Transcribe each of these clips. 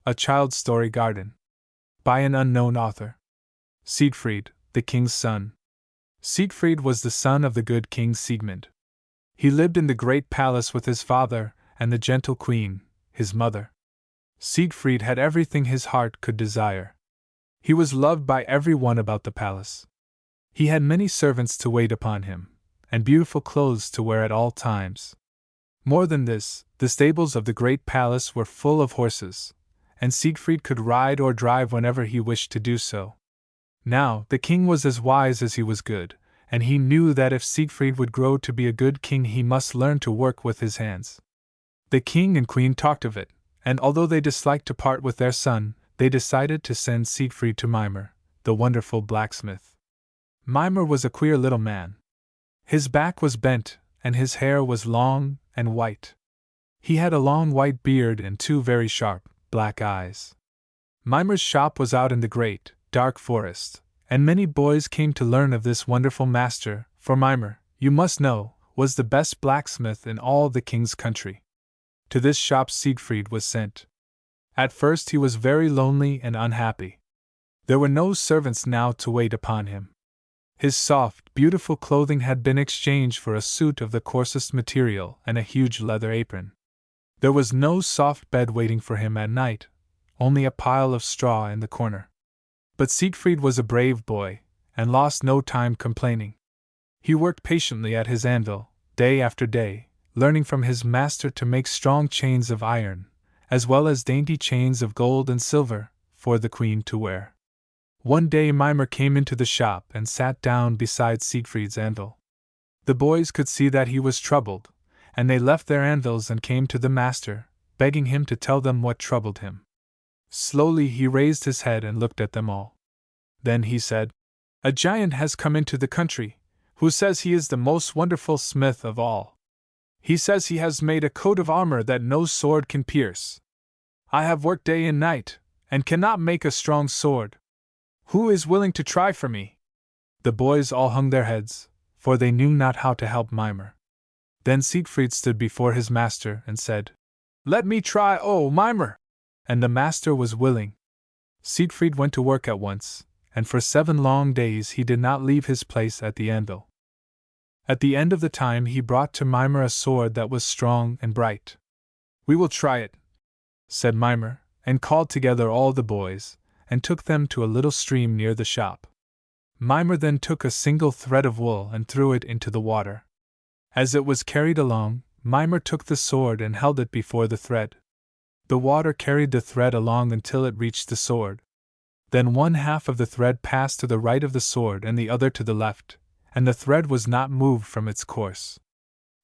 A Child's Story Garden. By an unknown author. Siegfried, the king's son. Siegfried was the son of the good King Siegmund. He lived in the great palace with his father and the gentle queen, his mother. Siegfried had everything his heart could desire. He was loved by everyone about the palace. He had many servants to wait upon him, and beautiful clothes to wear at all times. More than this, the stables of the great palace were full of horses, and Siegfried could ride or drive whenever he wished to do so. Now, the king was as wise as he was good, and he knew that if Siegfried would grow to be a good king, he must learn to work with his hands. The king and queen talked of it, and although they disliked to part with their son, they decided to send Siegfried to Mimer, the wonderful blacksmith. Mimer was a queer little man. His back was bent, and his hair was long and white. He had a long white beard and two very sharp, black eyes. Mimer's shop was out in the great, dark forest, and many boys came to learn of this wonderful master, for Mimer, you must know, was the best blacksmith in all the king's country. To this shop Siegfried was sent. At first he was very lonely and unhappy. There were no servants now to wait upon him. His soft, beautiful clothing had been exchanged for a suit of the coarsest material and a huge leather apron. There was no soft bed waiting for him at night, only a pile of straw in the corner. But Siegfried was a brave boy, and lost no time complaining. He worked patiently at his anvil, day after day, learning from his master to make strong chains of iron, as well as dainty chains of gold and silver, for the queen to wear. One day Mimer came into the shop and sat down beside Siegfried's anvil. The boys could see that he was troubled, and they left their anvils and came to the master, begging him to tell them what troubled him. Slowly he raised his head and looked at them all. Then he said, "A giant has come into the country, who says he is the most wonderful smith of all. He says he has made a coat of armor that no sword can pierce. I have worked day and night, and cannot make a strong sword. Who is willing to try for me?" The boys all hung their heads, for they knew not how to help Mimer. Then Siegfried stood before his master and said, "Let me try, O Mimer!" And the master was willing. Siegfried went to work at once, and for 7 long days he did not leave his place at the anvil. At the end of the time he brought to Mimer a sword that was strong and bright. "We will try it," said Mimer, and called together all the boys, and took them to a little stream near the shop. Mimer then took a single thread of wool and threw it into the water. As it was carried along, Mimer took the sword and held it before the thread. The water carried the thread along until it reached the sword. Then one half of the thread passed to the right of the sword and the other to the left, and the thread was not moved from its course.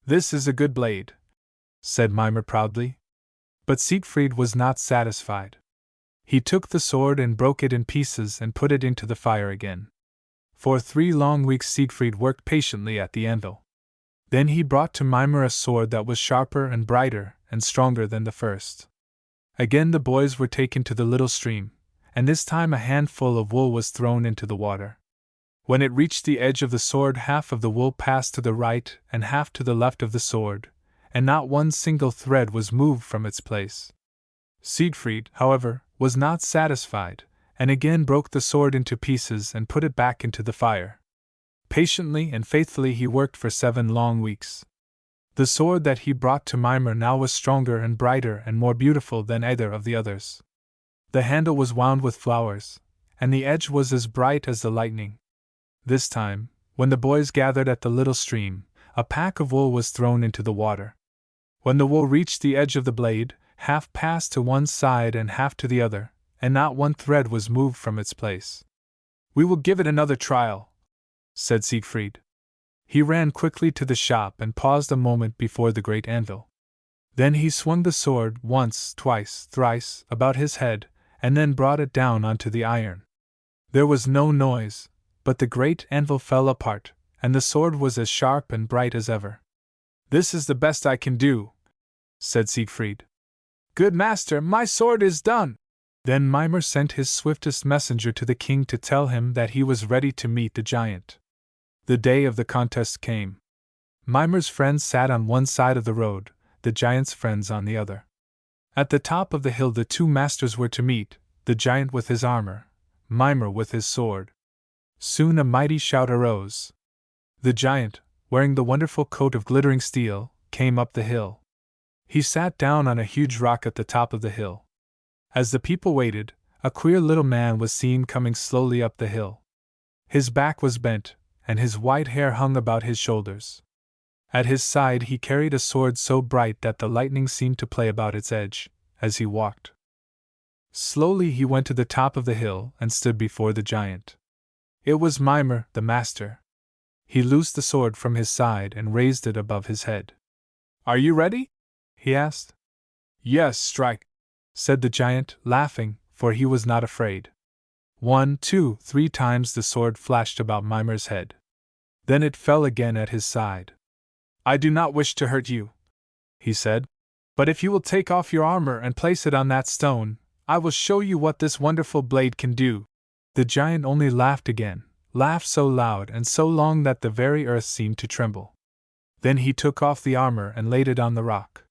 "This is a good blade," said Mimer proudly. But Siegfried was not satisfied. He took the sword and broke it in pieces and put it into the fire again. For 3 long weeks Siegfried worked patiently at the anvil. Then he brought to Mimer a sword that was sharper and brighter and stronger than the first. Again the boys were taken to the little stream, and this time a handful of wool was thrown into the water. When it reached the edge of the sword, half of the wool passed to the right and half to the left of the sword, and not one single thread was moved from its place. Siegfried, however, was not satisfied, and again broke the sword into pieces and put it back into the fire. Patiently and faithfully he worked for 7 long weeks. The sword that he brought to Mimer now was stronger and brighter and more beautiful than either of the others. The handle was wound with flowers, and the edge was as bright as the lightning. This time, when the boys gathered at the little stream, a pack of wool was thrown into the water. When the wool reached the edge of the blade, half passed to one side and half to the other, and not one thread was moved from its place. "We will give it another trial," said Siegfried. He ran quickly to the shop and paused a moment before the great anvil. Then he swung the sword once, twice, thrice about his head, and then brought it down onto the iron. There was no noise, but the great anvil fell apart, and the sword was as sharp and bright as ever. "This is the best I can do," said Siegfried. "Good master, my sword is done!" Then Mimer sent his swiftest messenger to the king to tell him that he was ready to meet the giant. The day of the contest came. Mimer's friends sat on one side of the road, the giant's friends on the other. At the top of the hill the two masters were to meet, the giant with his armor, Mimer with his sword. Soon a mighty shout arose. The giant, wearing the wonderful coat of glittering steel, came up the hill. He sat down on a huge rock at the top of the hill. As the people waited, a queer little man was seen coming slowly up the hill. His back was bent, and his white hair hung about his shoulders. At his side he carried a sword so bright that the lightning seemed to play about its edge, as he walked. Slowly he went to the top of the hill and stood before the giant. It was Mimer, the master. He loosed the sword from his side and raised it above his head. "Are you ready?" he asked. "Yes, strike," said the giant, laughing, for he was not afraid. 1, 2, 3 times the sword flashed about Mimer's head. Then it fell again at his side. "I do not wish to hurt you," he said, "but if you will take off your armor and place it on that stone, I will show you what this wonderful blade can do." The giant only laughed again, laughed so loud and so long that the very earth seemed to tremble. Then he took off the armor and laid it on the rock.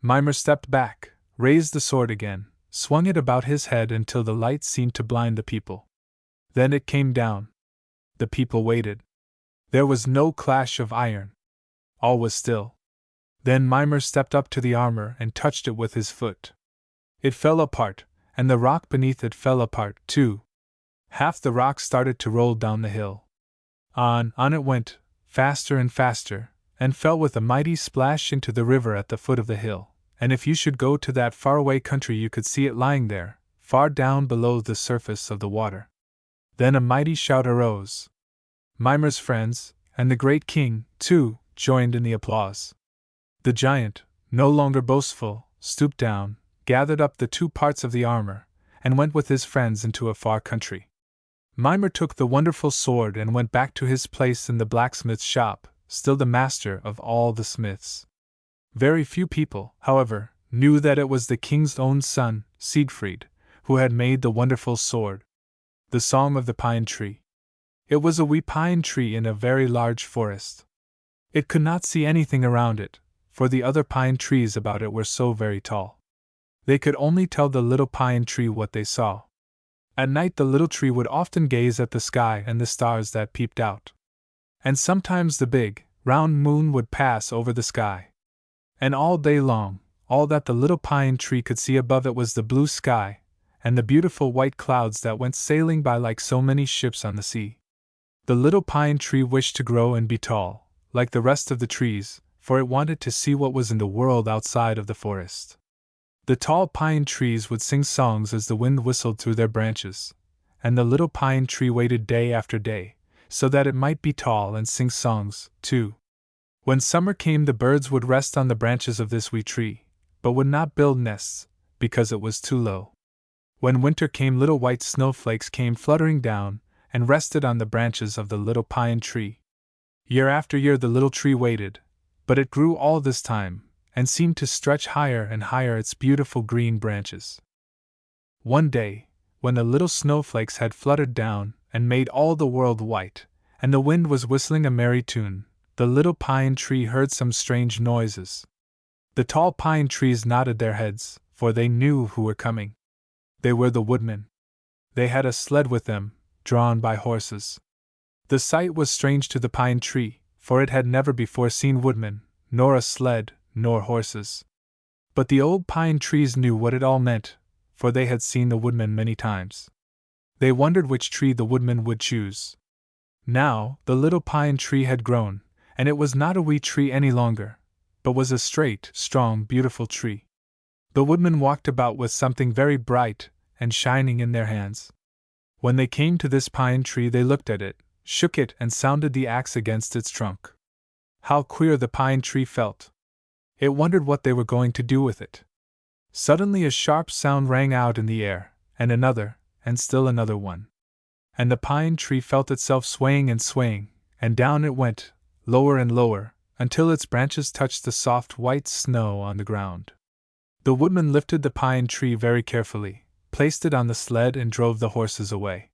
Mimer stepped back, raised the sword again, swung it about his head until the light seemed to blind the people. Then it came down. The people waited. There was no clash of iron. All was still. Then Mimer stepped up to the armor and touched it with his foot. It fell apart, and the rock beneath it fell apart, too. Half the rock started to roll down the hill. On it went, faster and faster, and fell with a mighty splash into the river at the foot of the hill, and if you should go to that faraway country you could see it lying there, far down below the surface of the water. Then a mighty shout arose. Mimer's friends, and the great king, too, joined in the applause. The giant, no longer boastful, stooped down, gathered up the 2 parts of the armor, and went with his friends into a far country. Mimer took the wonderful sword and went back to his place in the blacksmith's shop, still the master of all the smiths. Very few people, however, knew that it was the king's own son, Siegfried, who had made the wonderful sword. The Song of the Pine Tree. It was a wee pine tree in a very large forest. It could not see anything around it, for the other pine trees about it were so very tall. They could only tell the little pine tree what they saw. At night the little tree would often gaze at the sky and the stars that peeped out. And sometimes the big, round moon would pass over the sky. And all day long, all that the little pine tree could see above it was the blue sky, and the beautiful white clouds that went sailing by like so many ships on the sea. The little pine tree wished to grow and be tall, like the rest of the trees, for it wanted to see what was in the world outside of the forest. The tall pine trees would sing songs as the wind whistled through their branches, and the little pine tree waited day after day, so that it might be tall and sing songs, too. When summer came the birds would rest on the branches of this wee tree, but would not build nests, because it was too low. When winter came little white snowflakes came fluttering down, and rested on the branches of the little pine tree. Year after year the little tree waited, but it grew all this time, and seemed to stretch higher and higher its beautiful green branches. One day, when the little snowflakes had fluttered down, and made all the world white, and the wind was whistling a merry tune, the little pine tree heard some strange noises. The tall pine trees nodded their heads, for they knew who were coming. They were the woodmen. They had a sled with them, drawn by horses. The sight was strange to the pine tree, for it had never before seen woodmen, nor a sled, nor horses. But the old pine trees knew what it all meant, for they had seen the woodmen many times. They wondered which tree the woodmen would choose. Now, the little pine tree had grown, and it was not a wee tree any longer, but was a straight, strong, beautiful tree. The woodmen walked about with something very bright and shining in their hands. When they came to this pine tree they looked at it, shook it and sounded the axe against its trunk. How queer the pine tree felt! It wondered what they were going to do with it. Suddenly a sharp sound rang out in the air, and another, and still another one. And the pine tree felt itself swaying, and down it went, lower and lower, until its branches touched the soft white snow on the ground. The woodman lifted the pine tree very carefully, placed it on the sled and drove the horses away.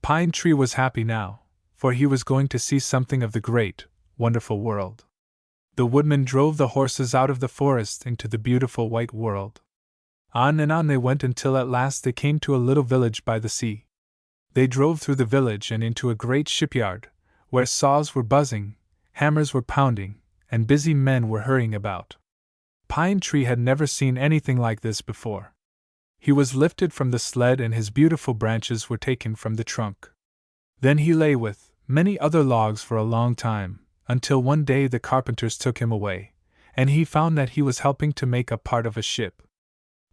Pine Tree was happy now, for he was going to see something of the great, wonderful world. The woodman drove the horses out of the forest into the beautiful white world. On and on they went until at last they came to a little village by the sea. They drove through the village and into a great shipyard, where saws were buzzing, hammers were pounding, and busy men were hurrying about. Pine Tree had never seen anything like this before. He was lifted from the sled and his beautiful branches were taken from the trunk. Then he lay with many other logs for a long time, until one day the carpenters took him away, and he found that he was helping to make a part of a ship.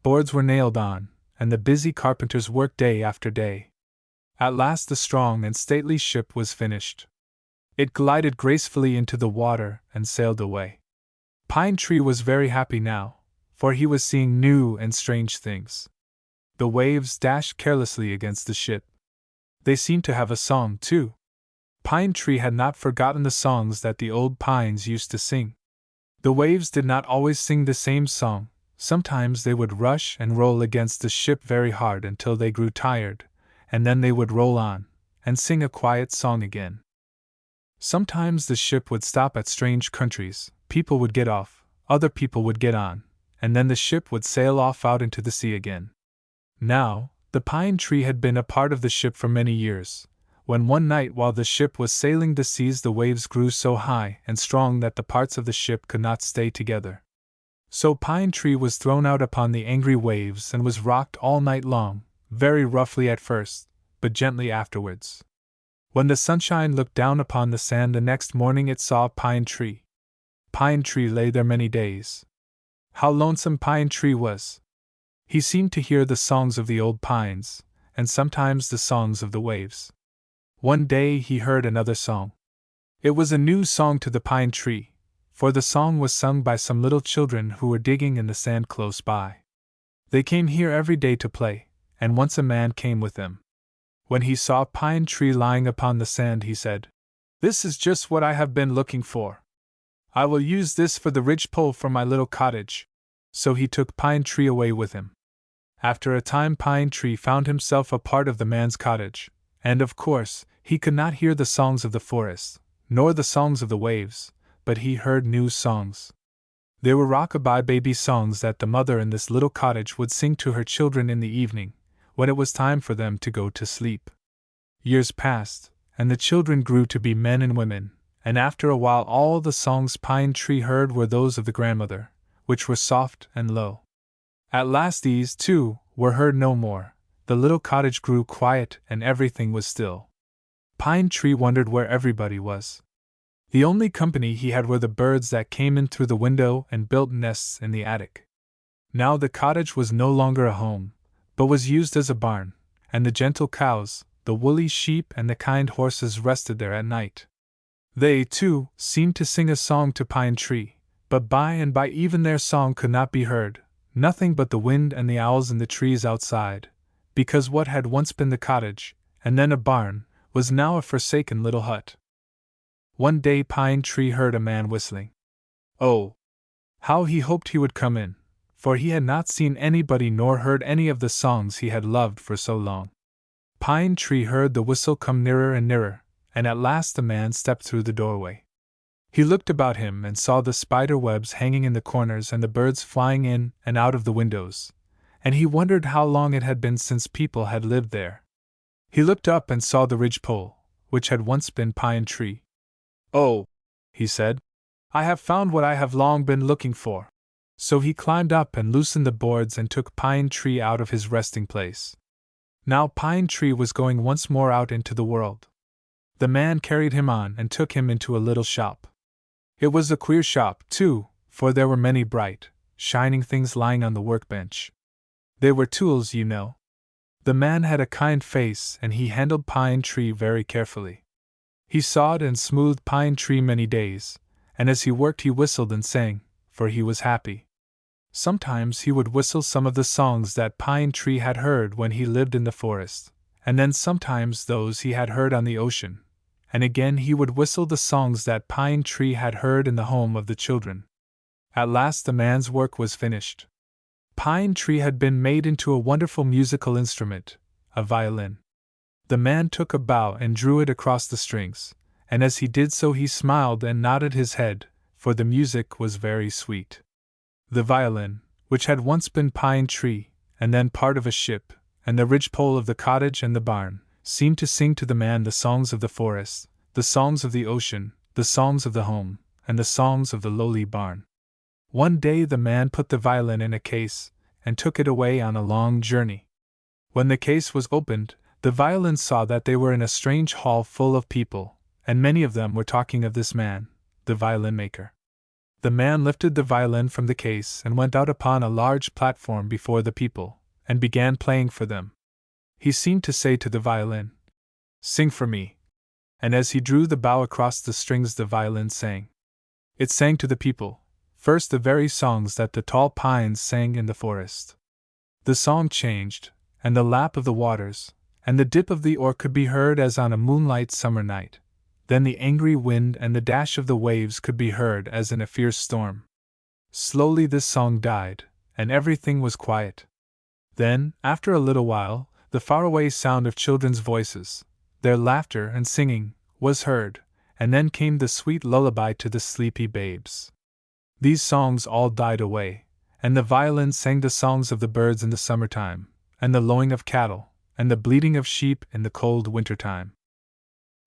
Boards were nailed on, and the busy carpenters worked day after day. At last the strong and stately ship was finished. It glided gracefully into the water and sailed away. Pine Tree was very happy now, for he was seeing new and strange things. The waves dashed carelessly against the ship. They seemed to have a song, too. Pine Tree had not forgotten the songs that the old pines used to sing. The waves did not always sing the same song. Sometimes they would rush and roll against the ship very hard until they grew tired, and then they would roll on, and sing a quiet song again. Sometimes the ship would stop at strange countries, people would get off, other people would get on, and then the ship would sail off out into the sea again. Now, the pine tree had been a part of the ship for many years, when one night while the ship was sailing the seas the waves grew so high and strong that the parts of the ship could not stay together. So Pine Tree was thrown out upon the angry waves and was rocked all night long, very roughly at first, but gently afterwards. When the sunshine looked down upon the sand the next morning it saw Pine Tree. Pine Tree lay there many days. How lonesome Pine Tree was! He seemed to hear the songs of the old pines, and sometimes the songs of the waves. One day he heard another song. It was a new song to the Pine Tree, for the song was sung by some little children who were digging in the sand close by. They came here every day to play, and once a man came with them. When he saw Pine Tree lying upon the sand, he said, "This is just what I have been looking for. I will use this for the ridgepole for my little cottage." So he took Pine Tree away with him. After a time Pine Tree found himself a part of the man's cottage, and of course, he could not hear the songs of the forest, nor the songs of the waves, but he heard new songs. They were rock-a-bye baby songs that the mother in this little cottage would sing to her children in the evening, when it was time for them to go to sleep. Years passed, and the children grew to be men and women, and after a while all the songs Pine Tree heard were those of the grandmother, which were soft and low. At last these, too, were heard no more. The little cottage grew quiet and everything was still. Pine Tree wondered where everybody was. The only company he had were the birds that came in through the window and built nests in the attic. Now the cottage was no longer a home, but was used as a barn, and the gentle cows, the woolly sheep and the kind horses rested there at night. They, too, seemed to sing a song to Pine Tree, but by and by even their song could not be heard, nothing but the wind and the owls in the trees outside, because what had once been the cottage, and then a barn, was now a forsaken little hut. One day Pine Tree heard a man whistling. Oh! How he hoped he would come in, for he had not seen anybody nor heard any of the songs he had loved for so long. Pine Tree heard the whistle come nearer and nearer, and at last the man stepped through the doorway. He looked about him and saw the spider webs hanging in the corners and the birds flying in and out of the windows, and he wondered how long it had been since people had lived there. He looked up and saw the ridgepole, which had once been Pine Tree. "Oh," he said, "I have found what I have long been looking for." So he climbed up and loosened the boards and took Pine Tree out of his resting place. Now Pine Tree was going once more out into the world. The man carried him on and took him into a little shop. It was a queer shop, too, for there were many bright, shining things lying on the workbench. They were tools, you know. The man had a kind face and he handled Pine Tree very carefully. He sawed and smoothed Pine Tree many days, and as he worked he whistled and sang, for he was happy. Sometimes he would whistle some of the songs that Pine Tree had heard when he lived in the forest, and then sometimes those he had heard on the ocean, and again he would whistle the songs that Pine Tree had heard in the home of the children. At last the man's work was finished. Pine Tree had been made into a wonderful musical instrument, a violin. The man took a bow and drew it across the strings, and as he did so he smiled and nodded his head, for the music was very sweet. The violin, which had once been pine tree, and then part of a ship, and the ridgepole of the cottage and the barn, seemed to sing to the man the songs of the forest, the songs of the ocean, the songs of the home, and the songs of the lowly barn. One day the man put the violin in a case, and took it away on a long journey. When the case was opened, the violin saw that they were in a strange hall full of people, and many of them were talking of this man, the violin maker. The man lifted the violin from the case and went out upon a large platform before the people, and began playing for them. He seemed to say to the violin, "Sing for me." And as he drew the bow across the strings, the violin sang. It sang to the people, first the very songs that the tall pines sang in the forest. The song changed, and the lap of the waters, and the dip of the oar could be heard as on a moonlight summer night. Then the angry wind and the dash of the waves could be heard as in a fierce storm. Slowly this song died, and everything was quiet. Then, after a little while, the faraway sound of children's voices, their laughter and singing, was heard, and then came the sweet lullaby to the sleepy babes. These songs all died away, and the violin sang the songs of the birds in the summertime, and the lowing of cattle, and the bleating of sheep in the cold winter-time.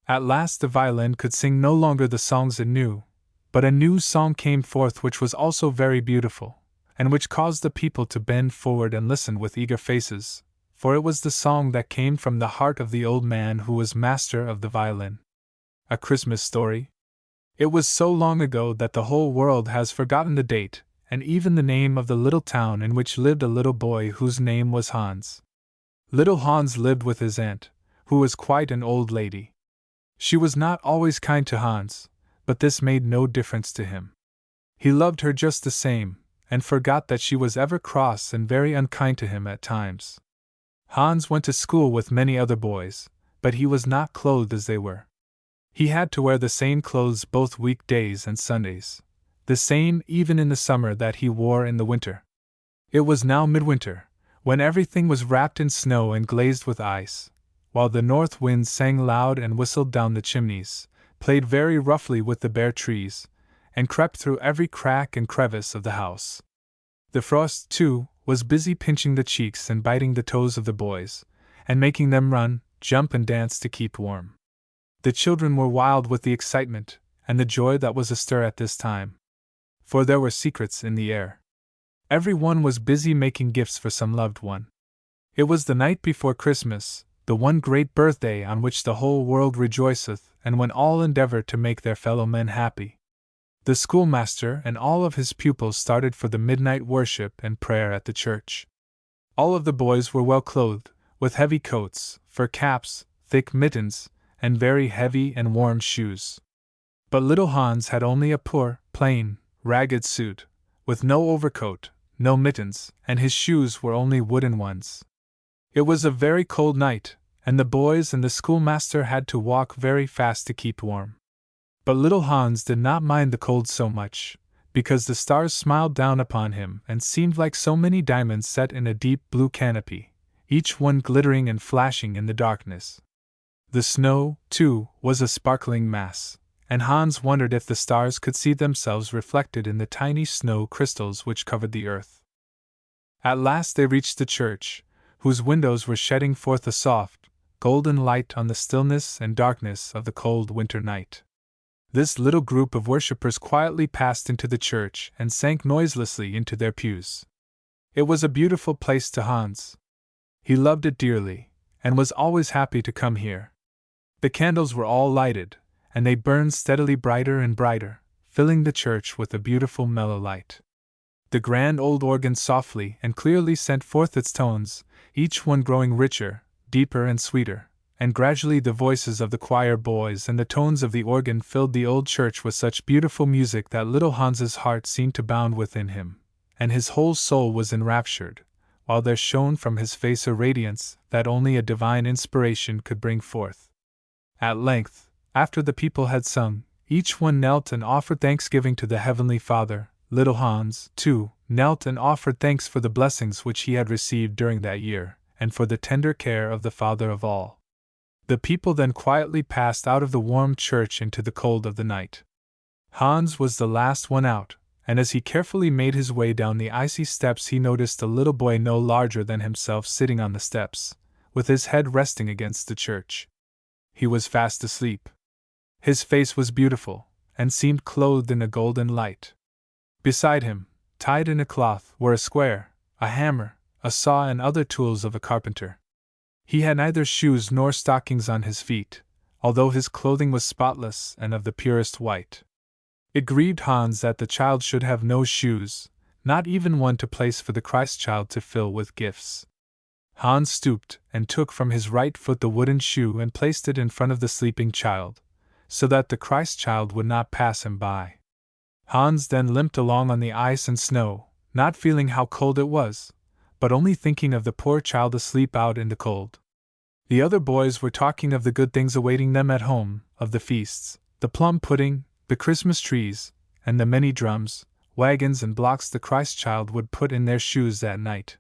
At last the violin could sing no longer the songs it knew, but a new song came forth which was also very beautiful, and which caused the people to bend forward and listen with eager faces, for it was the song that came from the heart of the old man who was master of the violin. A Christmas story? It was so long ago that the whole world has forgotten the date, and even the name of the little town in which lived a little boy whose name was Hans. Little Hans lived with his aunt, who was quite an old lady. She was not always kind to Hans, but this made no difference to him. He loved her just the same, and forgot that she was ever cross and very unkind to him at times. Hans went to school with many other boys, but he was not clothed as they were. He had to wear the same clothes both weekdays and Sundays, the same even in the summer that he wore in the winter. It was now midwinter, when everything was wrapped in snow and glazed with ice, while the north wind sang loud and whistled down the chimneys, played very roughly with the bare trees, and crept through every crack and crevice of the house. The frost, too, was busy pinching the cheeks and biting the toes of the boys, and making them run, jump, and dance to keep warm. The children were wild with the excitement and the joy that was astir at this time, for there were secrets in the air. Every one was busy making gifts for some loved one. It was the night before Christmas, the one great birthday on which the whole world rejoiceth, and when all endeavor to make their fellow men happy. The schoolmaster and all of his pupils started for the midnight worship and prayer at the church. All of the boys were well clothed, with heavy coats, fur caps, thick mittens, and very heavy and warm shoes. But little Hans had only a poor, plain, ragged suit, with no overcoat, no mittens, and his shoes were only wooden ones. It was a very cold night, and the boys and the schoolmaster had to walk very fast to keep warm. But little Hans did not mind the cold so much, because the stars smiled down upon him and seemed like so many diamonds set in a deep blue canopy, each one glittering and flashing in the darkness. The snow, too, was a sparkling mass, and Hans wondered if the stars could see themselves reflected in the tiny snow crystals which covered the earth. At last they reached the church, whose windows were shedding forth a soft, golden light on the stillness and darkness of the cold winter night. This little group of worshippers quietly passed into the church and sank noiselessly into their pews. It was a beautiful place to Hans. He loved it dearly, and was always happy to come here. The candles were all lighted, and they burned steadily brighter and brighter, filling the church with a beautiful mellow light. The grand old organ softly and clearly sent forth its tones, each one growing richer, deeper, and sweeter, and gradually the voices of the choir boys and the tones of the organ filled the old church with such beautiful music that little Hans's heart seemed to bound within him, and his whole soul was enraptured, while there shone from his face a radiance that only a divine inspiration could bring forth. At length, after the people had sung, each one knelt and offered thanksgiving to the Heavenly Father. Little Hans, too, knelt and offered thanks for the blessings which he had received during that year, and for the tender care of the Father of all. The people then quietly passed out of the warm church into the cold of the night. Hans was the last one out, and as he carefully made his way down the icy steps he noticed a little boy no larger than himself sitting on the steps, with his head resting against the church. He was fast asleep. His face was beautiful, and seemed clothed in a golden light. Beside him, tied in a cloth, were a square, a hammer, a saw and other tools of a carpenter. He had neither shoes nor stockings on his feet, although his clothing was spotless and of the purest white. It grieved Hans that the child should have no shoes, not even one to place for the Christ child to fill with gifts. Hans stooped and took from his right foot the wooden shoe and placed it in front of the sleeping child, so that the Christ child would not pass him by. Hans then limped along on the ice and snow, not feeling how cold it was, but only thinking of the poor child asleep out in the cold. The other boys were talking of the good things awaiting them at home, of the feasts, the plum pudding, the Christmas trees, and the many drums, wagons and blocks the Christ child would put in their shoes that night.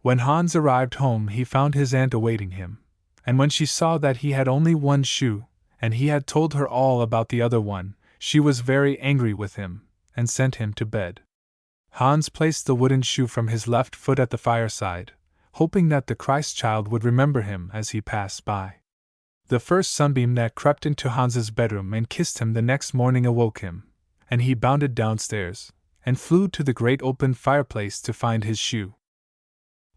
When Hans arrived home he found his aunt awaiting him, and when she saw that he had only one shoe, and he had told her all about the other one, she was very angry with him, and sent him to bed. Hans placed the wooden shoe from his left foot at the fireside, hoping that the Christ child would remember him as he passed by. The first sunbeam that crept into Hans's bedroom and kissed him the next morning awoke him, and he bounded downstairs, and flew to the great open fireplace to find his shoe.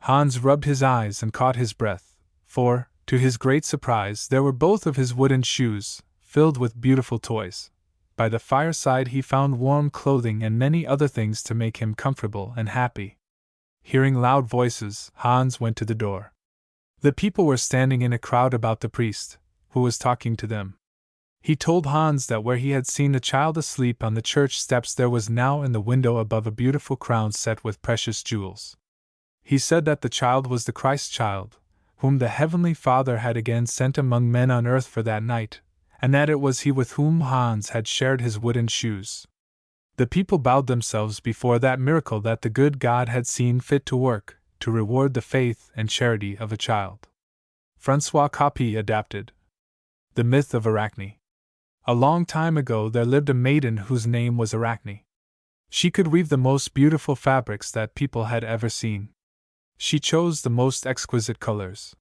Hans rubbed his eyes and caught his breath, for, to his great surprise, there were both of his wooden shoes, filled with beautiful toys. By the fireside he found warm clothing and many other things to make him comfortable and happy. Hearing loud voices, Hans went to the door. The people were standing in a crowd about the priest, who was talking to them. He told Hans that where he had seen the child asleep on the church steps there was now in the window above a beautiful crown set with precious jewels. He said that the child was the Christ child, whom the Heavenly Father had again sent among men on earth for that night, and that it was he with whom Hans had shared his wooden shoes. The people bowed themselves before that miracle that the good God had seen fit to work, to reward the faith and charity of a child. Francois Capet adapted. The myth of Arachne. A long time ago there lived a maiden whose name was Arachne. She could weave the most beautiful fabrics that people had ever seen. She chose the most exquisite colors.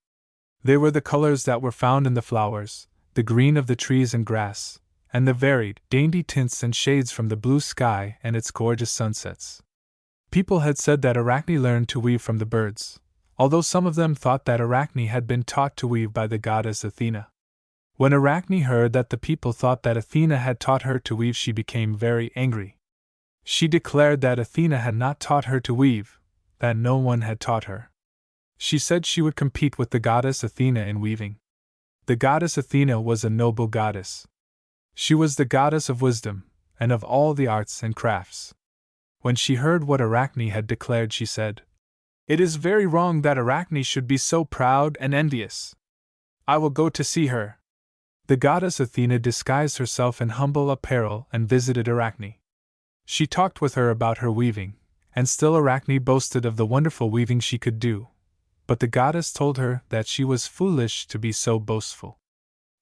They were the colors that were found in the flowers, the green of the trees and grass, and the varied, dainty tints and shades from the blue sky and its gorgeous sunsets. People had said that Arachne learned to weave from the birds, although some of them thought that Arachne had been taught to weave by the goddess Athena. When Arachne heard that the people thought that Athena had taught her to weave, she became very angry. She declared that Athena had not taught her to weave, that no one had taught her. She said she would compete with the goddess Athena in weaving. The goddess Athena was a noble goddess. She was the goddess of wisdom, and of all the arts and crafts. When she heard what Arachne had declared, she said, "It is very wrong that Arachne should be so proud and envious. I will go to see her." The goddess Athena disguised herself in humble apparel and visited Arachne. She talked with her about her weaving, and still Arachne boasted of the wonderful weaving she could do. But the goddess told her that she was foolish to be so boastful.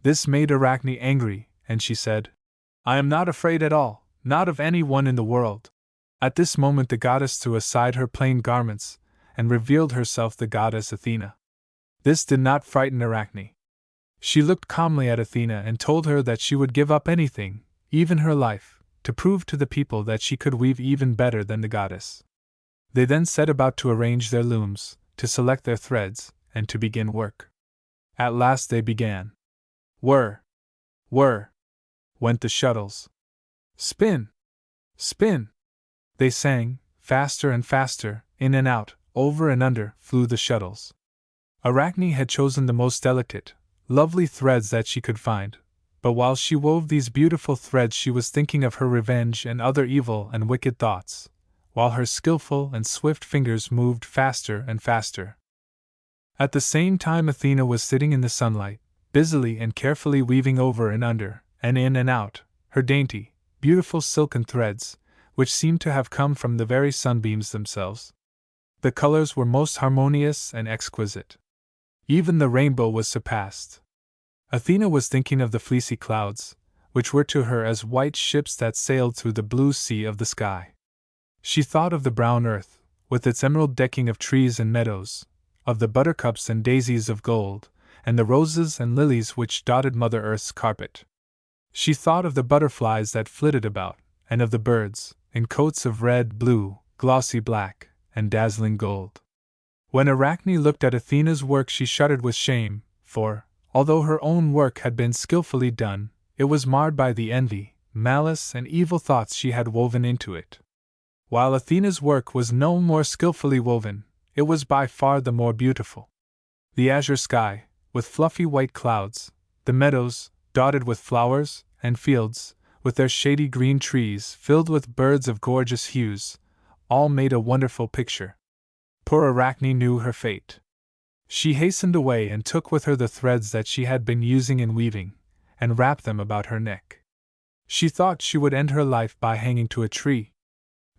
This made Arachne angry, and she said, "I am not afraid at all, not of any one in the world." At this moment the goddess threw aside her plain garments, and revealed herself the goddess Athena. This did not frighten Arachne. She looked calmly at Athena and told her that she would give up anything, even her life, to prove to the people that she could weave even better than the goddess. They then set about to arrange their looms, to select their threads, and to begin work. At last they began. Whir! Whir! Went the shuttles. Spin! Spin! They sang, faster and faster, in and out, over and under, flew the shuttles. Arachne had chosen the most delicate, lovely threads that she could find, but while she wove these beautiful threads she was thinking of her revenge and other evil and wicked thoughts, while her skillful and swift fingers moved faster and faster. At the same time Athena was sitting in the sunlight, busily and carefully weaving over and under, and in and out, her dainty, beautiful silken threads, which seemed to have come from the very sunbeams themselves. The colors were most harmonious and exquisite. Even the rainbow was surpassed. Athena was thinking of the fleecy clouds, which were to her as white ships that sailed through the blue sea of the sky. She thought of the brown earth, with its emerald decking of trees and meadows, of the buttercups and daisies of gold, and the roses and lilies which dotted Mother Earth's carpet. She thought of the butterflies that flitted about, and of the birds, in coats of red, blue, glossy black, and dazzling gold. When Arachne looked at Athena's work she shuddered with shame, for, although her own work had been skillfully done, it was marred by the envy, malice, and evil thoughts she had woven into it. While Athena's work was no more skillfully woven, it was by far the more beautiful. The azure sky, with fluffy white clouds, the meadows, dotted with flowers, and fields, with their shady green trees filled with birds of gorgeous hues, all made a wonderful picture. Poor Arachne knew her fate. She hastened away and took with her the threads that she had been using in weaving, and wrapped them about her neck. She thought she would end her life by hanging to a tree.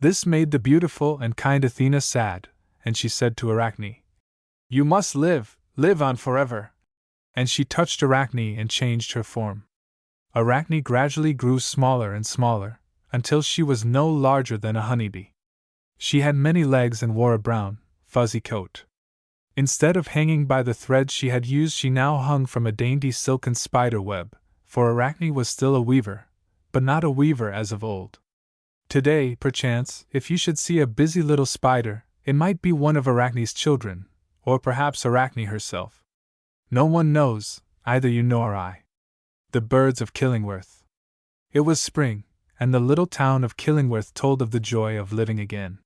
This made the beautiful and kind Athena sad, and she said to Arachne, "You must live on forever." And she touched Arachne and changed her form. Arachne gradually grew smaller and smaller, until she was no larger than a honeybee. She had many legs and wore a brown, fuzzy coat. Instead of hanging by the threads she had used, she now hung from a dainty silken spider web, for Arachne was still a weaver, but not a weaver as of old. Today, perchance, if you should see a busy little spider, it might be one of Arachne's children, or perhaps Arachne herself. No one knows, either you nor I. The birds of Killingworth. It was spring, and the little town of Killingworth told of the joy of living again.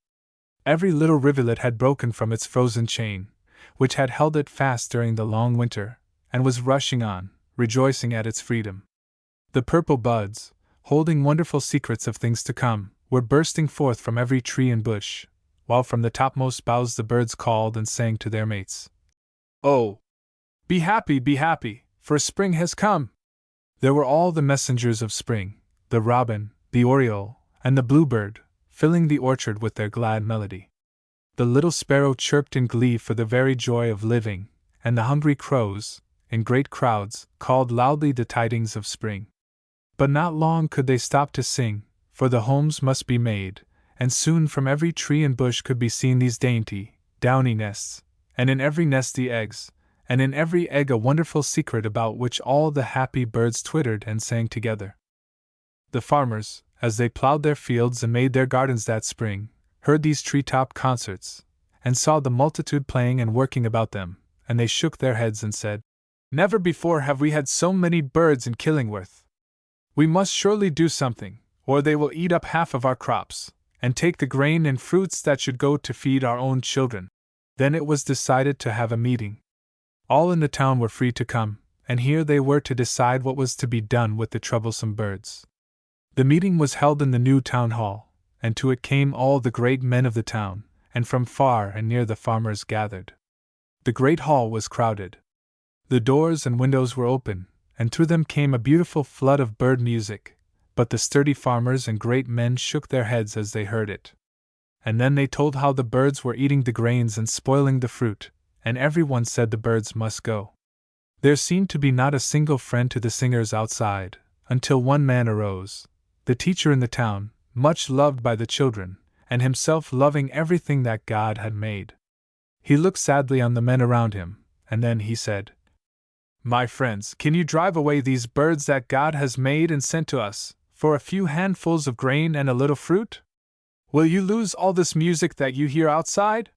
Every little rivulet had broken from its frozen chain, which had held it fast during the long winter, and was rushing on, rejoicing at its freedom. The purple buds, holding wonderful secrets of things to come, were bursting forth from every tree and bush, while from the topmost boughs the birds called and sang to their mates. "Oh! Be happy, for spring has come!" There were all the messengers of spring, the robin, the oriole, and the bluebird, filling the orchard with their glad melody. The little sparrow chirped in glee for the very joy of living, and the hungry crows, in great crowds, called loudly the tidings of spring. But not long could they stop to sing, for the homes must be made, and soon from every tree and bush could be seen these dainty, downy nests, and in every nest the eggs, and in every egg a wonderful secret about which all the happy birds twittered and sang together. The farmers, as they plowed their fields and made their gardens that spring, heard these treetop concerts, and saw the multitude playing and working about them, and they shook their heads and said, "Never before have we had so many birds in Killingworth. We must surely do something, or they will eat up half of our crops, and take the grain and fruits that should go to feed our own children." Then it was decided to have a meeting. All in the town were free to come, and here they were to decide what was to be done with the troublesome birds. The meeting was held in the new town hall, and to it came all the great men of the town, and from far and near the farmers gathered. The great hall was crowded. The doors and windows were open, and through them came a beautiful flood of bird music, but the sturdy farmers and great men shook their heads as they heard it. And then they told how the birds were eating the grains and spoiling the fruit, and everyone said the birds must go. There seemed to be not a single friend to the singers outside, until one man arose, the teacher in the town, much loved by the children, and himself loving everything that God had made. He looked sadly on the men around him, and then he said, "My friends, can you drive away these birds that God has made and sent to us, for a few handfuls of grain and a little fruit? Will you lose all this music that you hear outside?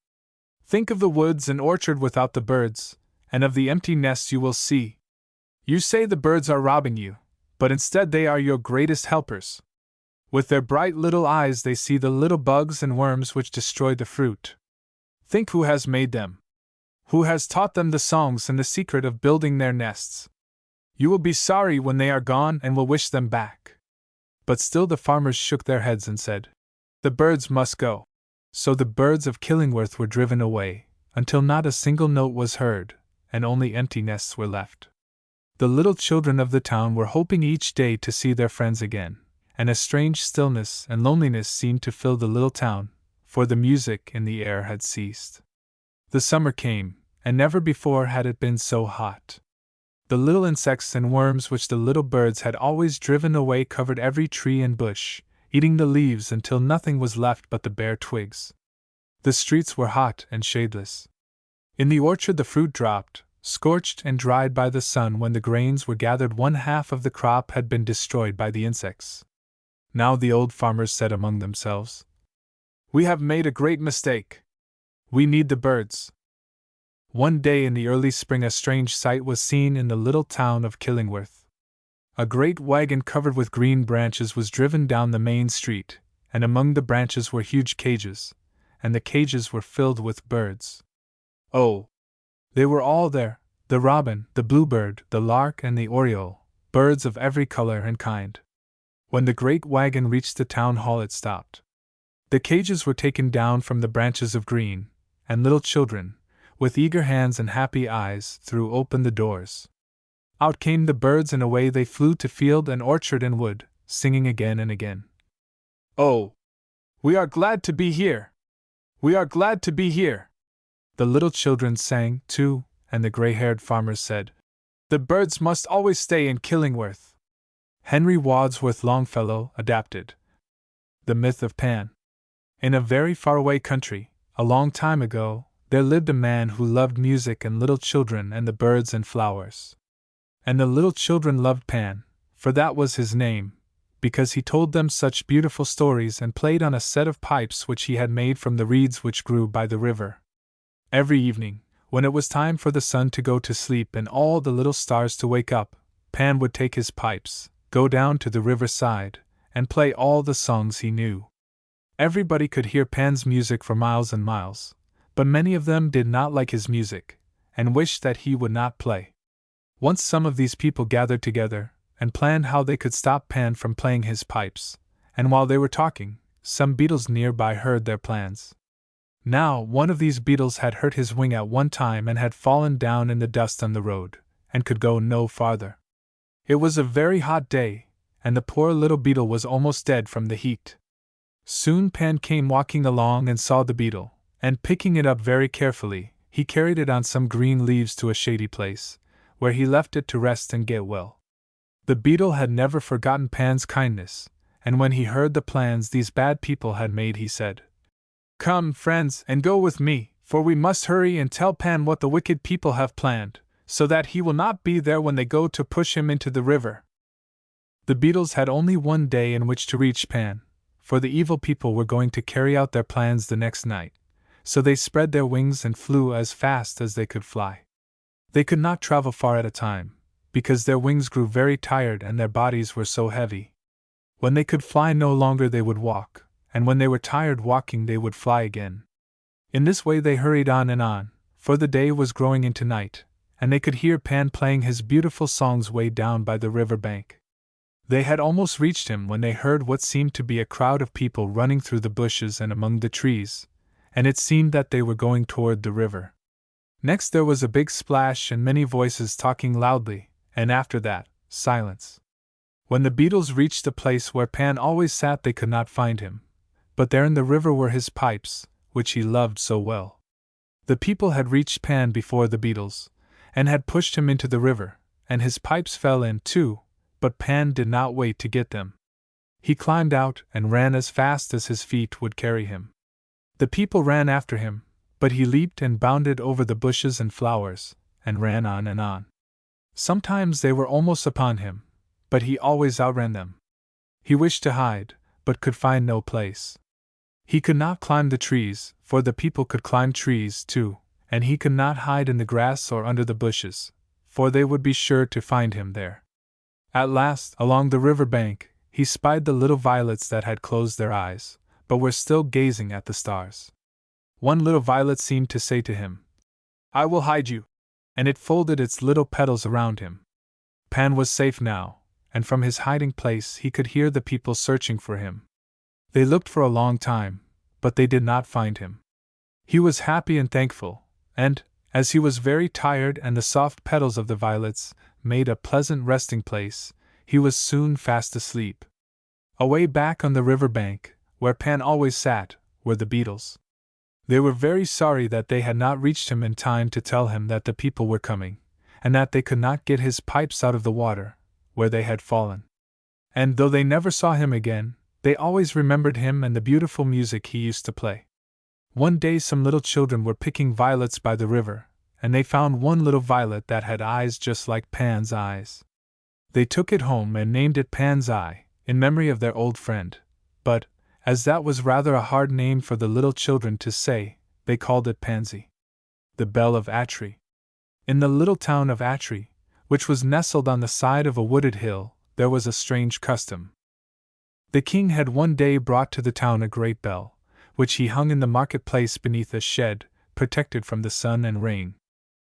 Think of the woods and orchard without the birds, and of the empty nests you will see. You say the birds are robbing you, but instead they are your greatest helpers. With their bright little eyes they see the little bugs and worms which destroy the fruit. Think who has made them. Who has taught them the songs and the secret of building their nests. You will be sorry when they are gone and will wish them back." But still the farmers shook their heads and said, "The birds must go." So the birds of Killingworth were driven away, until not a single note was heard, and only empty nests were left. The little children of the town were hoping each day to see their friends again, and a strange stillness and loneliness seemed to fill the little town, for the music in the air had ceased. The summer came, and never before had it been so hot. The little insects and worms which the little birds had always driven away covered every tree and bush, eating the leaves until nothing was left but the bare twigs. The streets were hot and shadeless. In the orchard the fruit dropped, scorched and dried by the sun. When the grains were gathered, one half of the crop had been destroyed by the insects. Now the old farmers said among themselves, "We have made a great mistake. We need the birds." One day in the early spring a strange sight was seen in the little town of Killingworth. A great wagon covered with green branches was driven down the main street, and among the branches were huge cages, and the cages were filled with birds. Oh! They were all there, the robin, the bluebird, the lark, and the oriole, birds of every color and kind. When the great wagon reached the town hall it stopped. The cages were taken down from the branches of green, and little children, with eager hands and happy eyes, threw open the doors. Out came the birds and away they flew to field and orchard and wood, singing again and again. "Oh! We are glad to be here! We are glad to be here!" The little children sang, too, and the gray-haired farmers said, "The birds must always stay in Killingworth." Henry Wadsworth Longfellow adapted The Myth of Pan. In a very far-away country, a long time ago, there lived a man who loved music and little children and the birds and flowers. And the little children loved Pan, for that was his name, because he told them such beautiful stories and played on a set of pipes which he had made from the reeds which grew by the river. Every evening, when it was time for the sun to go to sleep and all the little stars to wake up, Pan would take his pipes, go down to the river side, and play all the songs he knew. Everybody could hear Pan's music for miles and miles, but many of them did not like his music, and wished that he would not play. Once some of these people gathered together, and planned how they could stop Pan from playing his pipes, and while they were talking, some beetles nearby heard their plans. Now, one of these beetles had hurt his wing at one time and had fallen down in the dust on the road, and could go no farther. It was a very hot day, and the poor little beetle was almost dead from the heat. Soon Pan came walking along and saw the beetle, and picking it up very carefully, he carried it on some green leaves to a shady place, where he left it to rest and get well. The beetle had never forgotten Pan's kindness, and when he heard the plans these bad people had made, he said, "Come, friends, and go with me, for we must hurry and tell Pan what the wicked people have planned, so that he will not be there when they go to push him into the river." The beetles had only one day in which to reach Pan, for the evil people were going to carry out their plans the next night, so they spread their wings and flew as fast as they could fly. They could not travel far at a time, because their wings grew very tired and their bodies were so heavy. When they could fly no longer they would walk, and when they were tired walking they would fly again. In this way they hurried on, for the day was growing into night, and they could hear Pan playing his beautiful songs way down by the river bank. They had almost reached him when they heard what seemed to be a crowd of people running through the bushes and among the trees, and it seemed that they were going toward the river. Next there was a big splash and many voices talking loudly, and after that, silence. When the beetles reached the place where Pan always sat they could not find him, but there in the river were his pipes, which he loved so well. The people had reached Pan before the beetles, and had pushed him into the river, and his pipes fell in too, but Pan did not wait to get them. He climbed out and ran as fast as his feet would carry him. The people ran after him, but he leaped and bounded over the bushes and flowers, and ran on and on. Sometimes they were almost upon him, but he always outran them. He wished to hide, but could find no place. He could not climb the trees, for the people could climb trees too, and he could not hide in the grass or under the bushes, for they would be sure to find him there. At last, along the river bank, he spied the little violets that had closed their eyes, but were still gazing at the stars. One little violet seemed to say to him, "I will hide you," and it folded its little petals around him. Pan was safe now, and from his hiding place he could hear the people searching for him. They looked for a long time, but they did not find him. He was happy and thankful, and, as he was very tired and the soft petals of the violets made a pleasant resting place, he was soon fast asleep. Away back on the river bank, where Pan always sat, were the beetles. They were very sorry that they had not reached him in time to tell him that the people were coming, and that they could not get his pipes out of the water, where they had fallen. And though they never saw him again, They always remembered him and the beautiful music he used to play. One day some little children were picking violets by the river, and they found one little violet that had eyes just like Pan's eyes. They took it home and named it Pan's Eye, in memory of their old friend, but, as that was rather a hard name for the little children to say, they called it Pansy. The Bell of Atri. In the little town of Atri, which was nestled on the side of a wooded hill, there was a strange custom. The king had one day brought to the town a great bell, which he hung in the marketplace beneath a shed, protected from the sun and rain.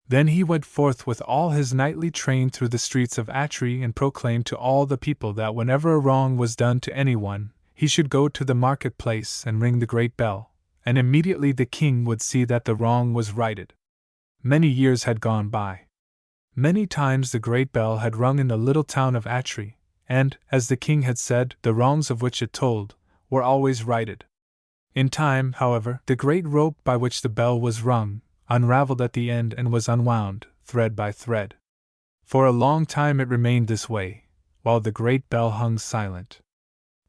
Then he went forth with all his knightly train through the streets of Atri and proclaimed to all the people that whenever a wrong was done to anyone, he should go to the marketplace and ring the great bell, and immediately the king would see that the wrong was righted. Many years had gone by. Many times the great bell had rung in the little town of Atri, and, as the king had said, the wrongs of which it told were always righted. In time, however, the great rope by which the bell was rung unraveled at the end and was unwound, thread by thread. For a long time it remained this way, while the great bell hung silent.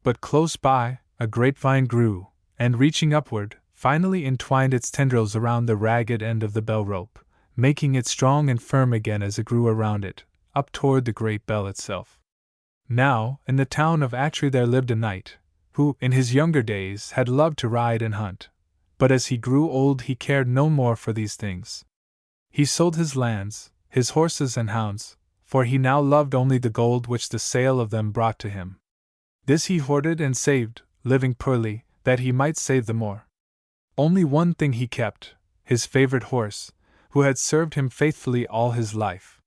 But close by, a grapevine grew, and reaching upward, finally entwined its tendrils around the ragged end of the bell rope, making it strong and firm again as it grew around it, up toward the great bell itself. Now, in the town of Atri there lived a knight, who, in his younger days, had loved to ride and hunt. But as he grew old he cared no more for these things. He sold his lands, his horses and hounds, for he now loved only the gold which the sale of them brought to him. This he hoarded and saved, living poorly, that he might save the more. Only one thing he kept, his favorite horse, who had served him faithfully all his life.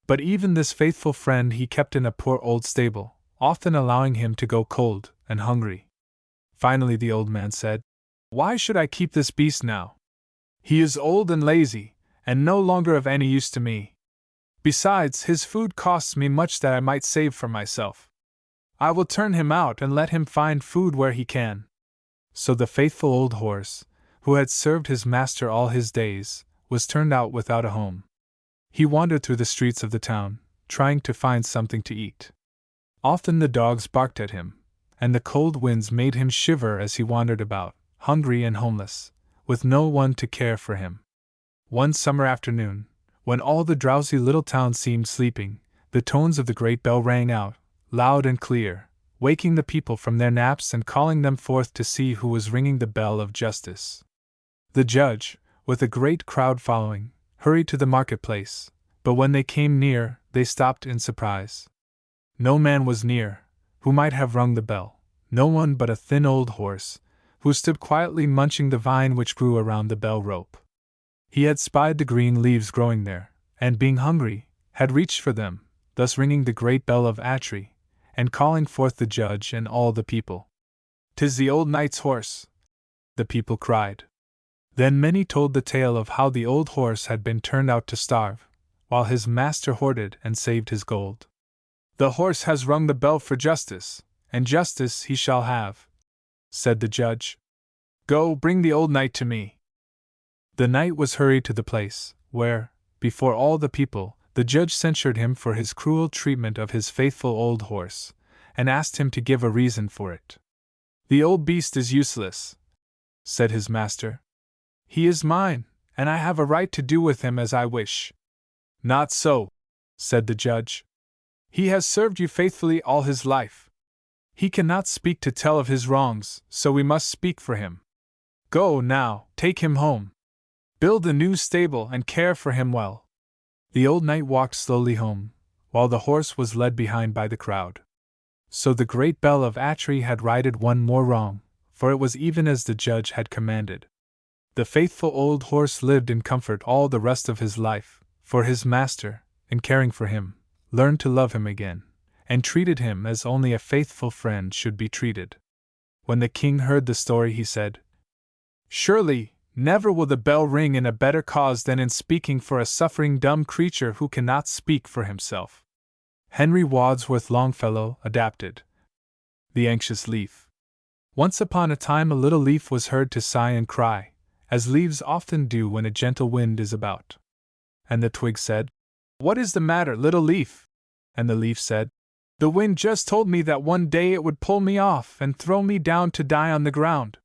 But even this faithful friend he kept in a poor old stable, often allowing him to go cold and hungry. Finally the old man said, "Why should I keep this beast now? He is old and lazy, and no longer of any use to me. Besides, his food costs me much that I might save for myself. I will turn him out and let him find food where he can." So the faithful old horse, who had served his master all his days, was turned out without a home. He wandered through the streets of the town, trying to find something to eat. Often the dogs barked at him, and the cold winds made him shiver as he wandered about, hungry and homeless, with no one to care for him. One summer afternoon, when all the drowsy little town seemed sleeping, the tones of the great bell rang out, loud and clear, waking the people from their naps and calling them forth to see who was ringing the bell of justice. The judge, with a great crowd following, hurried to the marketplace, but when they came near, they stopped in surprise. No man was near, who might have rung the bell, no one but a thin old horse, who stood quietly munching the vine which grew around the bell rope. He had spied the green leaves growing there, and being hungry, had reached for them, thus ringing the great bell of Atri, and calling forth the judge and all the people. "'Tis the old knight's horse!" the people cried. Then many told the tale of how the old horse had been turned out to starve, while his master hoarded and saved his gold. "The horse has rung the bell for justice, and justice he shall have," said the judge. "Go, bring the old knight to me." The knight was hurried to the place, where, before all the people, the judge censured him for his cruel treatment of his faithful old horse, and asked him to give a reason for it. "The old beast is useless," said his master. "He is mine, and I have a right to do with him as I wish." "Not so," said the judge. "He has served you faithfully all his life. He cannot speak to tell of his wrongs, so we must speak for him. Go now, take him home. Build a new stable and care for him well." The old knight walked slowly home, while the horse was led behind by the crowd. So the great bell of Atri had righted one more wrong, for it was even as the judge had commanded. The faithful old horse lived in comfort all the rest of his life, for his master, in caring for him, learned to love him again, and treated him as only a faithful friend should be treated. When the king heard the story, he said, "Surely, never will the bell ring in a better cause than in speaking for a suffering dumb creature who cannot speak for himself." Henry Wadsworth Longfellow, adapted. The Anxious Leaf. Once upon a time a little leaf was heard to sigh and cry, as leaves often do when a gentle wind is about. And the twig said, "What is the matter, little leaf?" And the leaf said, The wind just told me that one day it would pull me off and throw me down to die on the ground.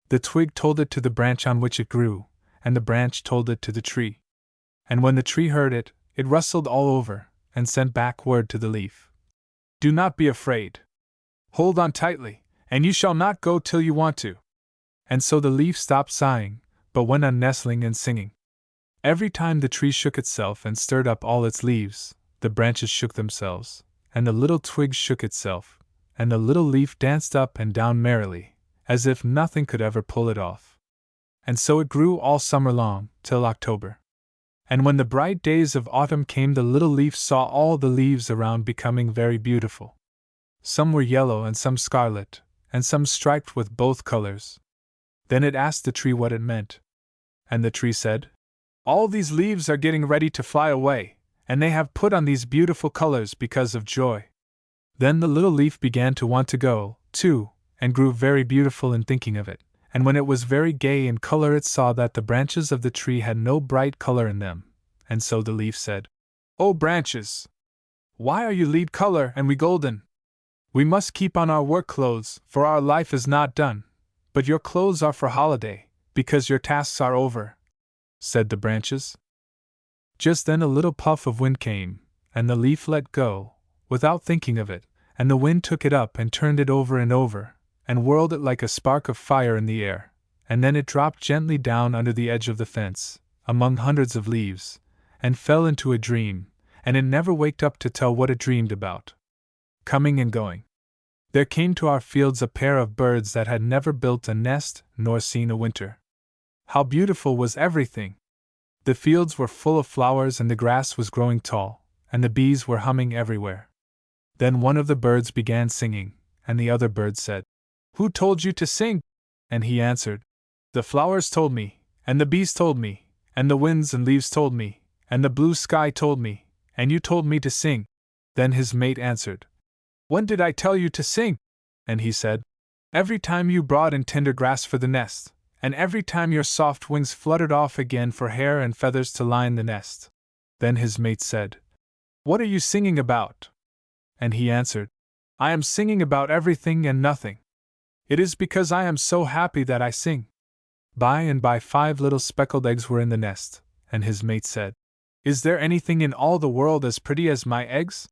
The twig told it to the branch on which it grew, and the branch told it to the tree. And when the tree heard it, it rustled all over, and sent back word to the leaf. Do not be afraid. Hold on tightly, and you shall not go till you want to. And so the leaf stopped sighing, but went on nestling and singing. Every time the tree shook itself and stirred up all its leaves, the branches shook themselves, and the little twig shook itself, and the little leaf danced up and down merrily, as if nothing could ever pull it off. And so it grew all summer long, till October. And when the bright days of autumn came, the little leaf saw all the leaves around becoming very beautiful. Some were yellow and some scarlet, and some striped with both colors. Then it asked the tree what it meant. And the tree said, All these leaves are getting ready to fly away, and they have put on these beautiful colors because of joy. Then the little leaf began to want to go, too, and grew very beautiful in thinking of it. And when it was very gay in color, it saw that the branches of the tree had no bright color in them, and so the leaf said, "O branches! Why are you lead color and we golden? We must keep on our work clothes, for our life is not done, but your clothes are for holiday, because your tasks are over," said the branches. Just then a little puff of wind came, and the leaf let go, without thinking of it, and the wind took it up and turned it over and over, and whirled it like a spark of fire in the air, and then it dropped gently down under the edge of the fence, among hundreds of leaves, and fell into a dream, and it never waked up to tell what it dreamed about. Coming and going. There came to our fields a pair of birds that had never built a nest nor seen a winter. How beautiful was everything! The fields were full of flowers and the grass was growing tall, and the bees were humming everywhere. Then one of the birds began singing, and the other bird said, "Who told you to sing?" And he answered, "The flowers told me, and the bees told me, and the winds and leaves told me, and the blue sky told me, and you told me to sing." Then his mate answered, "When did I tell you to sing?" And he said, "Every time you brought in tender grass for the nest, and every time your soft wings fluttered off again for hair and feathers to line the nest." Then his mate said, "What are you singing about?" And he answered, "I am singing about everything and nothing. It is because I am so happy that I sing." By and by 5 little speckled eggs were in the nest, and his mate said, "Is there anything in all the world as pretty as my eggs?"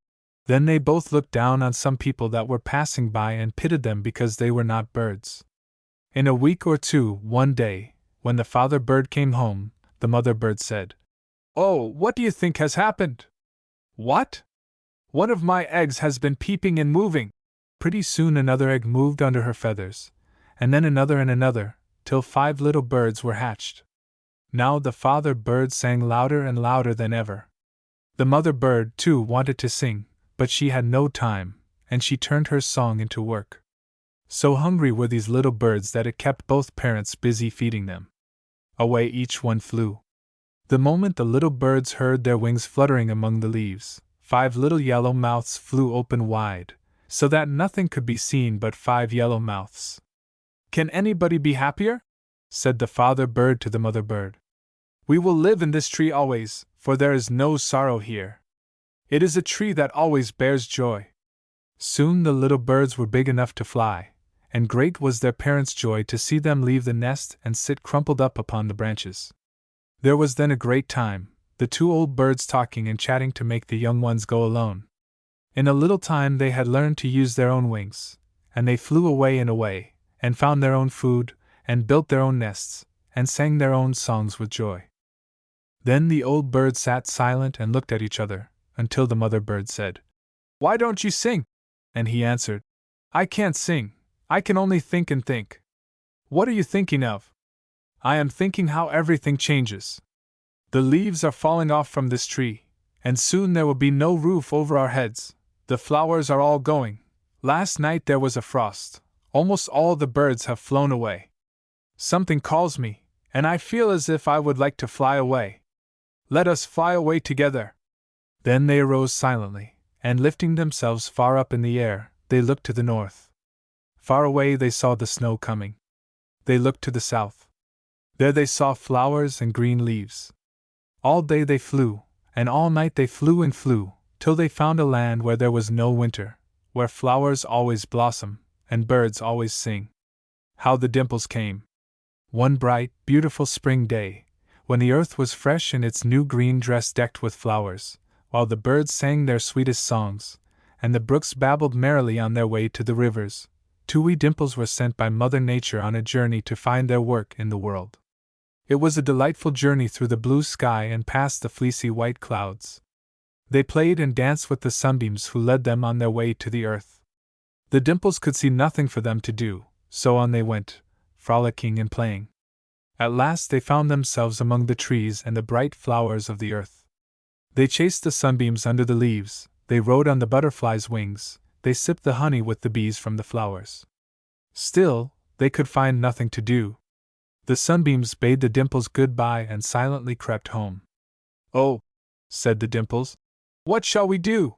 Then they both looked down on some people that were passing by and pitied them because they were not birds. In a week or two, one day, when the father bird came home, the mother bird said, "Oh, what do you think has happened?" "What?" "One of my eggs has been peeping and moving." Pretty soon another egg moved under her feathers, and then another, till 5 little birds were hatched. Now the father bird sang louder and louder than ever. The mother bird, too, wanted to sing, but she had no time, and she turned her song into work. So hungry were these little birds that it kept both parents busy feeding them. Away each one flew. The moment the little birds heard their wings fluttering among the leaves, 5 little yellow mouths flew open wide, so that nothing could be seen but 5 yellow mouths. "Can anybody be happier?" said the father bird to the mother bird. "We will live in this tree always, for there is no sorrow here. It is a tree that always bears joy." Soon the little birds were big enough to fly, and great was their parents' joy to see them leave the nest and sit crumpled up upon the branches. There was then a great time, the 2 old birds talking and chatting to make the young ones go alone. In a little time they had learned to use their own wings, and they flew away and away, and found their own food, and built their own nests, and sang their own songs with joy. Then the old birds sat silent and looked at each other, until the mother bird said, "Why don't you sing?" And he answered, "I can't sing, I can only think and think." "What are you thinking of?" "I am thinking how everything changes. The leaves are falling off from this tree, and soon there will be no roof over our heads. The flowers are all going. Last night there was a frost. Almost all the birds have flown away. Something calls me, and I feel as if I would like to fly away. Let us fly away together." Then they arose silently, and lifting themselves far up in the air, they looked to the north. Far away they saw the snow coming. They looked to the south. There they saw flowers and green leaves. All day they flew, and all night they flew and flew, till they found a land where there was no winter, where flowers always blossom, and birds always sing. How the dimples came! One bright, beautiful spring day, when the earth was fresh in its new green dress decked with flowers, while the birds sang their sweetest songs, and the brooks babbled merrily on their way to the rivers, two wee dimples were sent by Mother Nature on a journey to find their work in the world. It was a delightful journey through the blue sky and past the fleecy white clouds. They played and danced with the sunbeams who led them on their way to the earth. The dimples could see nothing for them to do, so on they went, frolicking and playing. At last they found themselves among the trees and the bright flowers of the earth. They chased the sunbeams under the leaves, they rode on the butterflies' wings, they sipped the honey with the bees from the flowers. Still, they could find nothing to do. The sunbeams bade the dimples good-bye and silently crept home. "Oh," said the dimples, "what shall we do?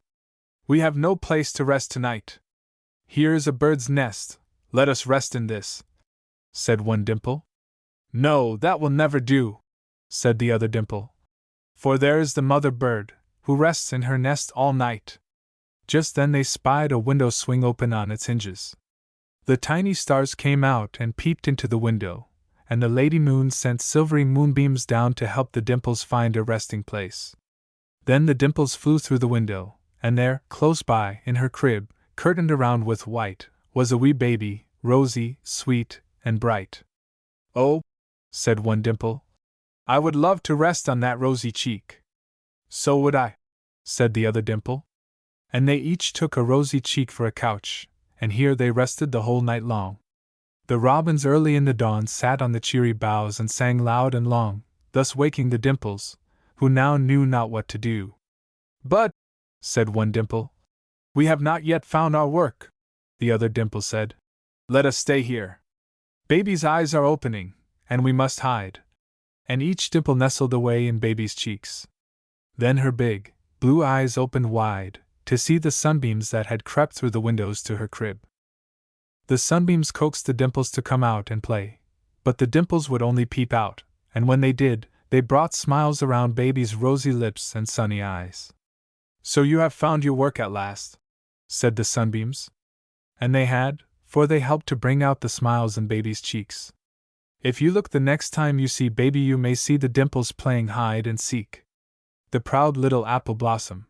We have no place to rest tonight. Here is a bird's nest, let us rest in this," said one dimple. "No, that will never do," said the other dimple, "for there is the mother bird, who rests in her nest all night." Just then they spied a window swing open on its hinges. The tiny stars came out and peeped into the window, and the Lady Moon sent silvery moonbeams down to help the dimples find a resting place. Then the dimples flew through the window, and there, close by, in her crib, curtained around with white, was a wee baby, rosy, sweet, and bright. "Oh," said one dimple, "I would love to rest on that rosy cheek." "So would I," said the other dimple. And they each took a rosy cheek for a couch, and here they rested the whole night long. The robins early in the dawn sat on the cheery boughs and sang loud and long, thus waking the dimples, who now knew not what to do. "But," said one dimple, "we have not yet found our work." The other dimple said, "Let us stay here. Baby's eyes are opening, and we must hide." And each dimple nestled away in baby's cheeks. Then her big, blue eyes opened wide, to see the sunbeams that had crept through the windows to her crib. The sunbeams coaxed the dimples to come out and play, but the dimples would only peep out, and when they did, they brought smiles around baby's rosy lips and sunny eyes. "So you have found your work at last," said the sunbeams. And they had, for they helped to bring out the smiles in baby's cheeks. If you look the next time you see baby, you may see the dimples playing hide and seek. The proud little apple blossom.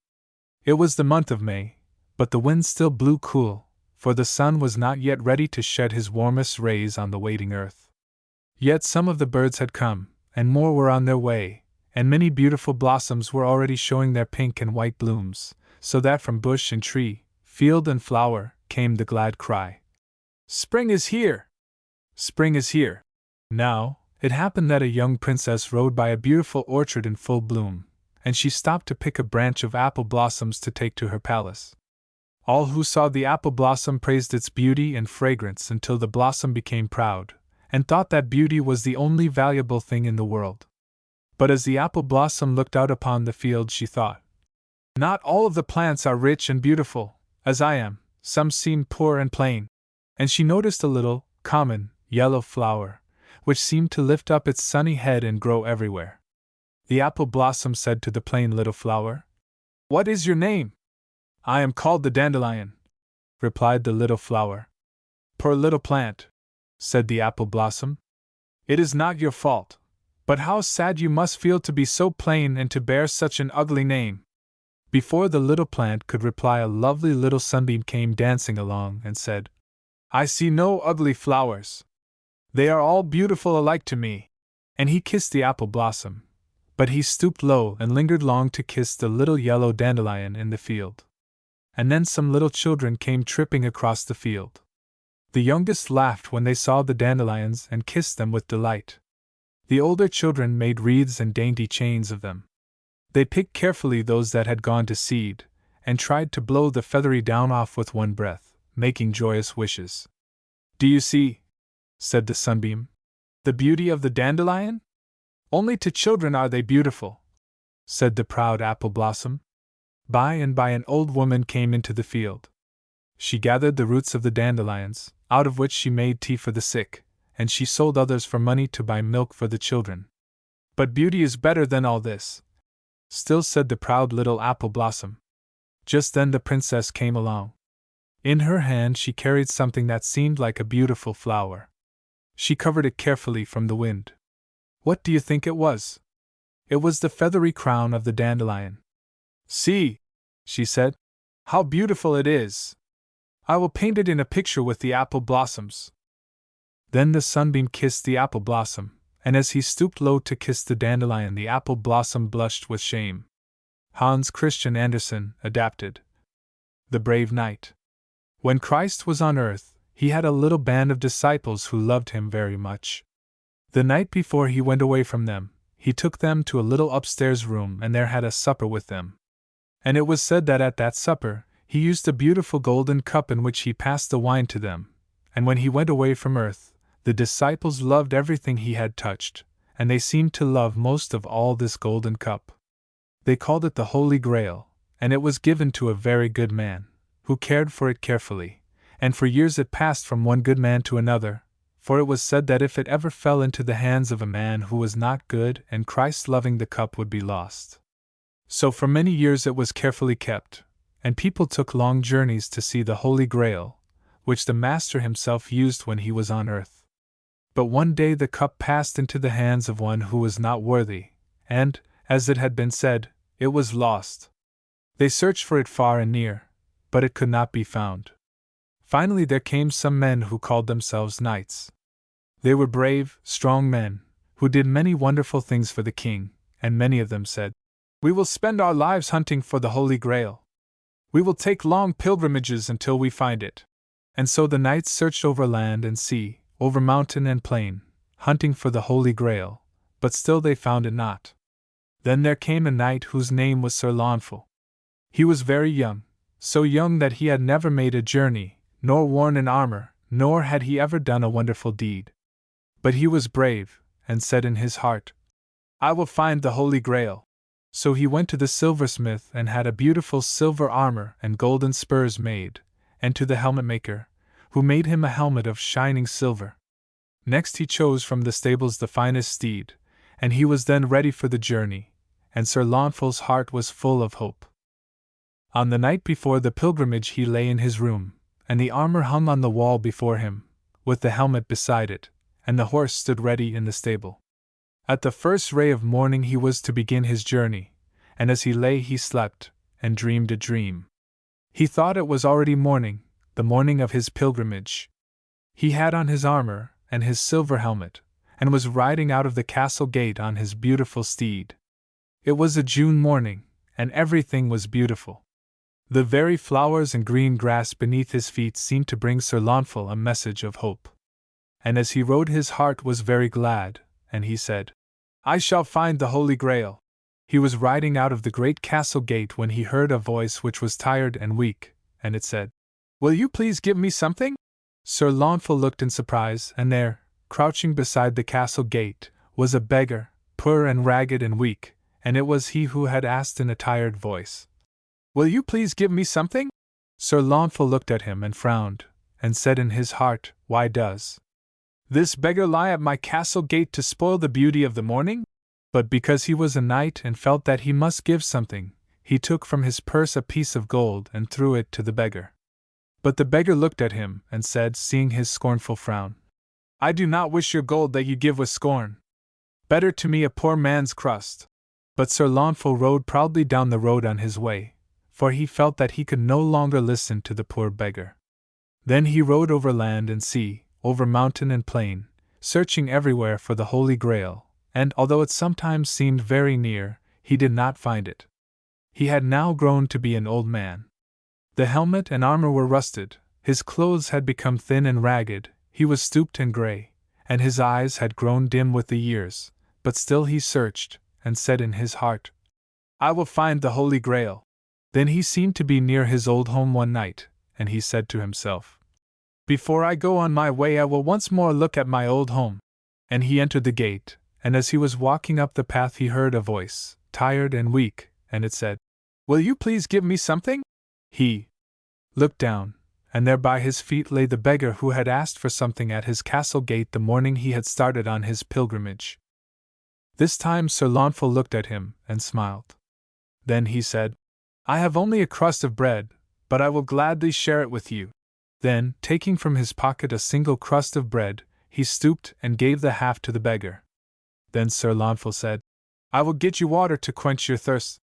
It was the month of May, but the wind still blew cool, for the sun was not yet ready to shed his warmest rays on the waiting earth. Yet some of the birds had come, and more were on their way, and many beautiful blossoms were already showing their pink and white blooms, so that from bush and tree, field and flower, came the glad cry, "Spring is here! Spring is here!" Now, it happened that a young princess rode by a beautiful orchard in full bloom, and she stopped to pick a branch of apple blossoms to take to her palace. All who saw the apple blossom praised its beauty and fragrance until the blossom became proud, and thought that beauty was the only valuable thing in the world. But as the apple blossom looked out upon the field, she thought, "Not all of the plants are rich and beautiful, as I am, some seem poor and plain." And she noticed a little, common, yellow flower, which seemed to lift up its sunny head and grow everywhere. The apple blossom said to the plain little flower, "What is your name?" "I am called the dandelion," replied the little flower. "Poor little plant," said the apple blossom. "It is not your fault, but how sad you must feel to be so plain and to bear such an ugly name." Before the little plant could reply, a lovely little sunbeam came dancing along and said, "I see no ugly flowers. They are all beautiful alike to me." And he kissed the apple blossom, but he stooped low and lingered long to kiss the little yellow dandelion in the field. And then some little children came tripping across the field. The youngest laughed when they saw the dandelions and kissed them with delight. The older children made wreaths and dainty chains of them. They picked carefully those that had gone to seed, and tried to blow the feathery down off with one breath, making joyous wishes. "Do you see," said the sunbeam, "the beauty of the dandelion? Only to children are they beautiful," said the proud apple blossom. By and by an old woman came into the field. She gathered the roots of the dandelions, out of which she made tea for the sick, and she sold others for money to buy milk for the children. "But beauty is better than all this," still said the proud little apple blossom. Just then the princess came along. In her hand she carried something that seemed like a beautiful flower. She covered it carefully from the wind. What do you think it was? It was the feathery crown of the dandelion. See, she said, how beautiful it is. I will paint it in a picture with the apple blossoms. Then the sunbeam kissed the apple blossom, and as he stooped low to kiss the dandelion, the apple blossom blushed with shame. Hans Christian Andersen, adapted. The Brave Knight. When Christ was on earth, he had a little band of disciples who loved him very much. The night before he went away from them, he took them to a little upstairs room and there had a supper with them. And it was said that at that supper, he used a beautiful golden cup in which he passed the wine to them, and when he went away from earth, the disciples loved everything he had touched, and they seemed to love most of all this golden cup. They called it the Holy Grail, and it was given to a very good man, who cared for it carefully, and for years it passed from one good man to another, for it was said that if it ever fell into the hands of a man who was not good and Christ-loving, the cup would be lost. So for many years it was carefully kept, and people took long journeys to see the Holy Grail, which the Master himself used when he was on earth. But one day the cup passed into the hands of one who was not worthy, and, as it had been said, it was lost. They searched for it far and near, but it could not be found. Finally there came some men who called themselves knights. They were brave, strong men, who did many wonderful things for the king, and many of them said, "We will spend our lives hunting for the Holy Grail. We will take long pilgrimages until we find it." And so the knights searched over land and sea, over mountain and plain, hunting for the Holy Grail, but still they found it not. Then there came a knight whose name was Sir Launfal. He was very young, so young that he had never made a journey, nor worn an armor, nor had he ever done a wonderful deed. But he was brave, and said in his heart, "I will find the Holy Grail." So he went to the silversmith and had a beautiful silver armor and golden spurs made, and to the helmet maker, who made him a helmet of shining silver. Next he chose from the stables the finest steed, and he was then ready for the journey, and Sir Launfal's heart was full of hope. On the night before the pilgrimage he lay in his room, and the armor hung on the wall before him, with the helmet beside it, and the horse stood ready in the stable. At the first ray of morning he was to begin his journey, and as he lay he slept, and dreamed a dream. He thought it was already morning, the morning of his pilgrimage. He had on his armor and his silver helmet, and was riding out of the castle gate on his beautiful steed. It was a June morning, and everything was beautiful. The very flowers and green grass beneath his feet seemed to bring Sir Launfal a message of hope. And as he rode his heart was very glad, and he said, "I shall find the Holy Grail." He was riding out of the great castle gate when he heard a voice which was tired and weak, and it said, "Will you please give me something?" Sir Launfal looked in surprise, and there, crouching beside the castle gate, was a beggar, poor and ragged and weak, and it was he who had asked in a tired voice, "Will you please give me something?" Sir Launfal looked at him and frowned, and said in his heart, "Why does this beggar lie at my castle gate to spoil the beauty of the morning?" But because he was a knight and felt that he must give something, he took from his purse a piece of gold and threw it to the beggar. But the beggar looked at him and said, seeing his scornful frown, "I do not wish your gold that you give with scorn. Better to me a poor man's crust." But Sir Launfal rode proudly down the road on his way, for he felt that he could no longer listen to the poor beggar. Then he rode over land and sea, over mountain and plain, searching everywhere for the Holy Grail, and although it sometimes seemed very near, he did not find it. He had now grown to be an old man. The helmet and armor were rusted, his clothes had become thin and ragged, he was stooped and gray, and his eyes had grown dim with the years, but still he searched, and said in his heart, "I will find the Holy Grail." Then he seemed to be near his old home one night, and he said to himself, "Before I go on my way I will once more look at my old home." And he entered the gate, and as he was walking up the path he heard a voice, tired and weak, and it said, "Will you please give me something?" He looked down, and there by his feet lay the beggar who had asked for something at his castle gate the morning he had started on his pilgrimage. This time Sir Launfal looked at him and smiled. Then he said, I have only a crust of bread, but I will gladly share it with you. Then, taking from his pocket a single crust of bread, he stooped and gave the half to the beggar. Then Sir Launfal said, I will get you water to quench your thirst.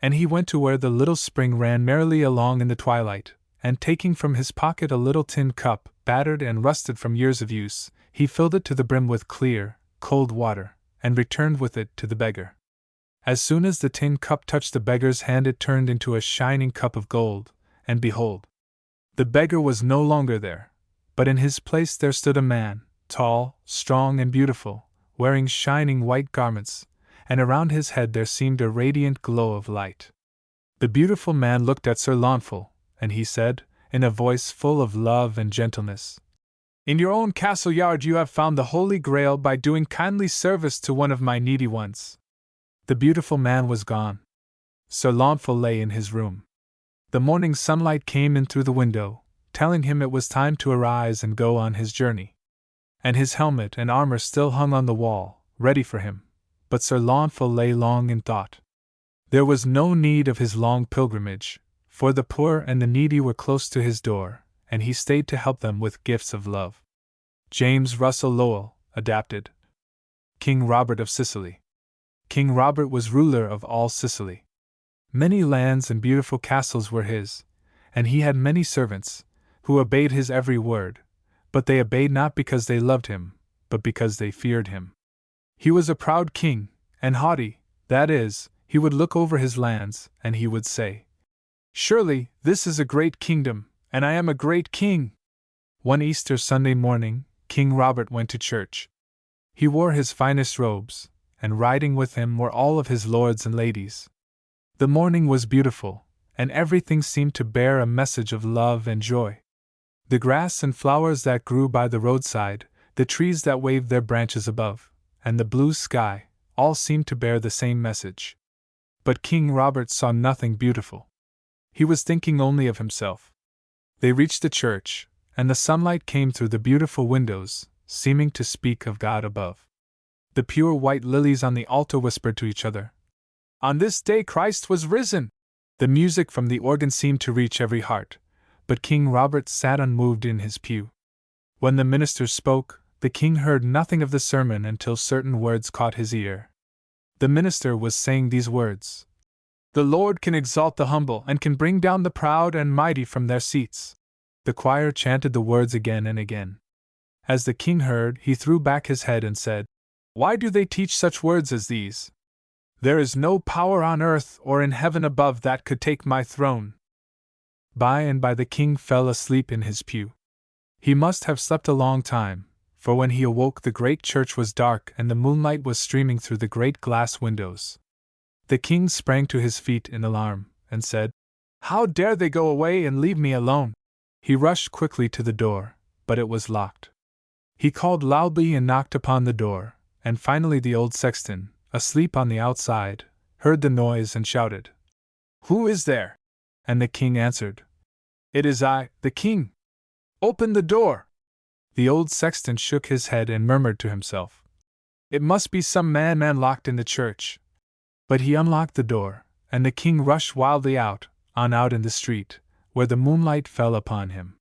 And he went to where the little spring ran merrily along in the twilight, and taking from his pocket a little tin cup, battered and rusted from years of use, he filled it to the brim with clear, cold water, and returned with it to the beggar. As soon as the tin cup touched the beggar's hand, it turned into a shining cup of gold, and behold, the beggar was no longer there, but in his place there stood a man, tall, strong, and beautiful, wearing shining white garments, and around his head there seemed a radiant glow of light. The beautiful man looked at Sir Launfal, and he said, in a voice full of love and gentleness, In your own castle yard you have found the Holy Grail by doing kindly service to one of my needy ones. The beautiful man was gone. Sir Launfal lay in his room. The morning sunlight came in through the window, telling him it was time to arise and go on his journey. And his helmet and armor still hung on the wall, ready for him, but Sir Launfal lay long in thought. There was no need of his long pilgrimage, for the poor and the needy were close to his door, and he stayed to help them with gifts of love. James Russell Lowell, adapted. King Robert of Sicily. King Robert was ruler of all Sicily. Many lands and beautiful castles were his, and he had many servants, who obeyed his every word, but they obeyed not because they loved him, but because they feared him. He was a proud king, and haughty, that is, he would look over his lands, and he would say, Surely, this is a great kingdom, and I am a great king. One Easter Sunday morning, King Robert went to church. He wore his finest robes, and riding with him were all of his lords and ladies. The morning was beautiful, and everything seemed to bear a message of love and joy. The grass and flowers that grew by the roadside, the trees that waved their branches above, and the blue sky, all seemed to bear the same message. But King Robert saw nothing beautiful. He was thinking only of himself. They reached the church, and the sunlight came through the beautiful windows, seeming to speak of God above. The pure white lilies on the altar whispered to each other, On this day Christ was risen! The music from the organ seemed to reach every heart, but King Robert sat unmoved in his pew. When the minister spoke, the king heard nothing of the sermon until certain words caught his ear. The minister was saying these words, The Lord can exalt the humble and can bring down the proud and mighty from their seats. The choir chanted the words again and again. As the king heard, he threw back his head and said, Why do they teach such words as these? There is no power on earth or in heaven above that could take my throne. By and by the king fell asleep in his pew. He must have slept a long time, for when he awoke the great church was dark and the moonlight was streaming through the great glass windows. The king sprang to his feet in alarm, and said, How dare they go away and leave me alone? He rushed quickly to the door, but it was locked. He called loudly and knocked upon the door, and finally the old sexton, asleep on the outside, heard the noise and shouted, Who is there? And the king answered, It is I, the king. Open the door. The old sexton shook his head and murmured to himself, It must be some madman locked in the church. But he unlocked the door, and the king rushed wildly out in the street, where the moonlight fell upon him.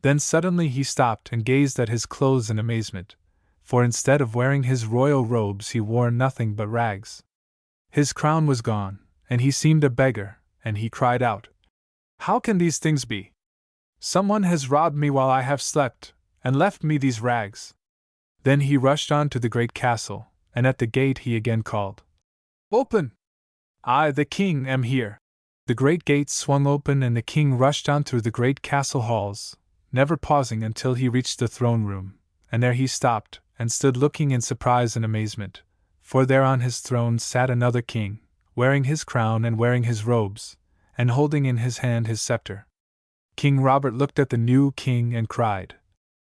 Then suddenly he stopped and gazed at his clothes in amazement, for instead of wearing his royal robes he wore nothing but rags. His crown was gone, and he seemed a beggar, and he cried out, How can these things be? Someone has robbed me while I have slept, and left me these rags. Then he rushed on to the great castle, and at the gate he again called, Open! I, the king, am here. The great gates swung open and the king rushed on through the great castle halls, never pausing until he reached the throne room, and there he stopped, and stood looking in surprise and amazement, for there on his throne sat another king, wearing his crown and wearing his robes, and holding in his hand his scepter. King Robert looked at the new king and cried,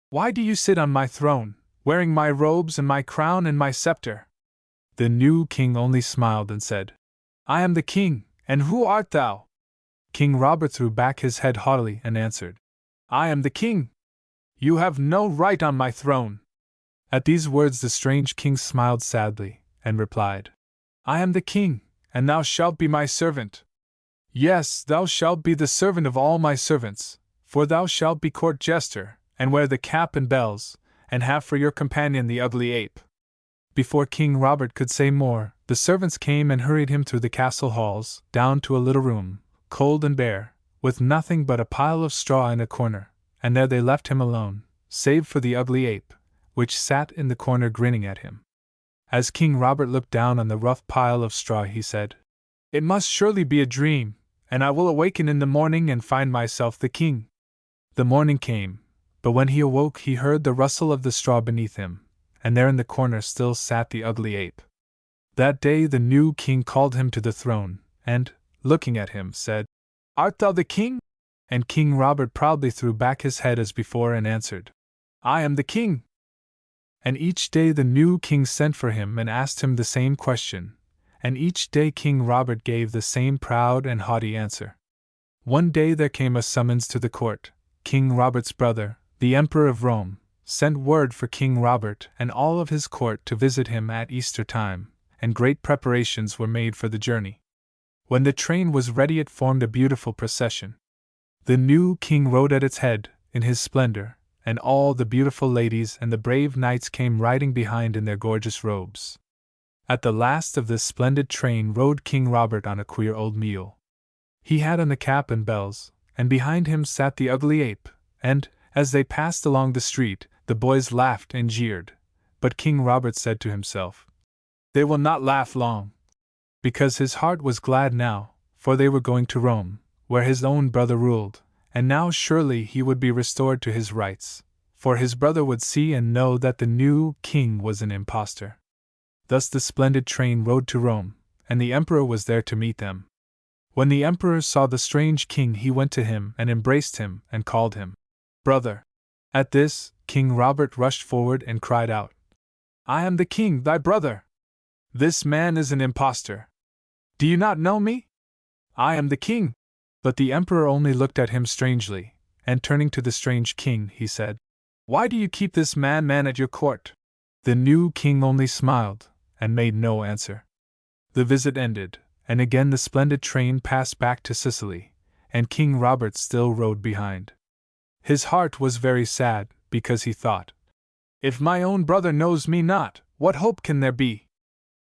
Why do you sit on my throne, wearing my robes and my crown and my scepter? The new king only smiled and said, I am the king, and who art thou? King Robert threw back his head haughtily and answered, I am the king. You have no right on my throne. At these words the strange king smiled sadly, and replied, I am the king, and thou shalt be my servant. Yes, thou shalt be the servant of all my servants, for thou shalt be court jester, and wear the cap and bells, and have for your companion the ugly ape. Before King Robert could say more, the servants came and hurried him through the castle halls, down to a little room, cold and bare, with nothing but a pile of straw in a corner, and there they left him alone, save for the ugly ape, which sat in the corner grinning at him. As King Robert looked down on the rough pile of straw, he said, "It must surely be a dream, and I will awaken in the morning and find myself the king." The morning came, but when he awoke he heard the rustle of the straw beneath him, and there in the corner still sat the ugly ape. That day the new king called him to the throne, and, looking at him, said, "Art thou the king?" And King Robert proudly threw back his head as before and answered, "I am the king." And each day the new king sent for him and asked him the same question, and each day King Robert gave the same proud and haughty answer. One day there came a summons to the court. King Robert's brother, the Emperor of Rome, sent word for King Robert and all of his court to visit him at Easter time, and great preparations were made for the journey. When the train was ready, it formed a beautiful procession. The new king rode at its head, in his splendor, and all the beautiful ladies and the brave knights came riding behind in their gorgeous robes. At the last of this splendid train rode King Robert on a queer old mule. He had on the cap and bells, and behind him sat the ugly ape, and, as they passed along the street, the boys laughed and jeered. But King Robert said to himself, "They will not laugh long," because his heart was glad now, for they were going to Rome, where his own brother ruled, and now surely he would be restored to his rights, for his brother would see and know that the new king was an impostor. Thus the splendid train rode to Rome, and the emperor was there to meet them. When the emperor saw the strange king, he went to him and embraced him and called him brother. At this, King Robert rushed forward and cried out, "I am the king, thy brother! This man is an impostor. Do you not know me? I am the king." But the emperor only looked at him strangely, and turning to the strange king, he said, "Why do you keep this man at your court?" The new king only smiled, and made no answer. The visit ended, and again the splendid train passed back to Sicily, and King Robert still rode behind. His heart was very sad, because he thought, "If my own brother knows me not, what hope can there be?"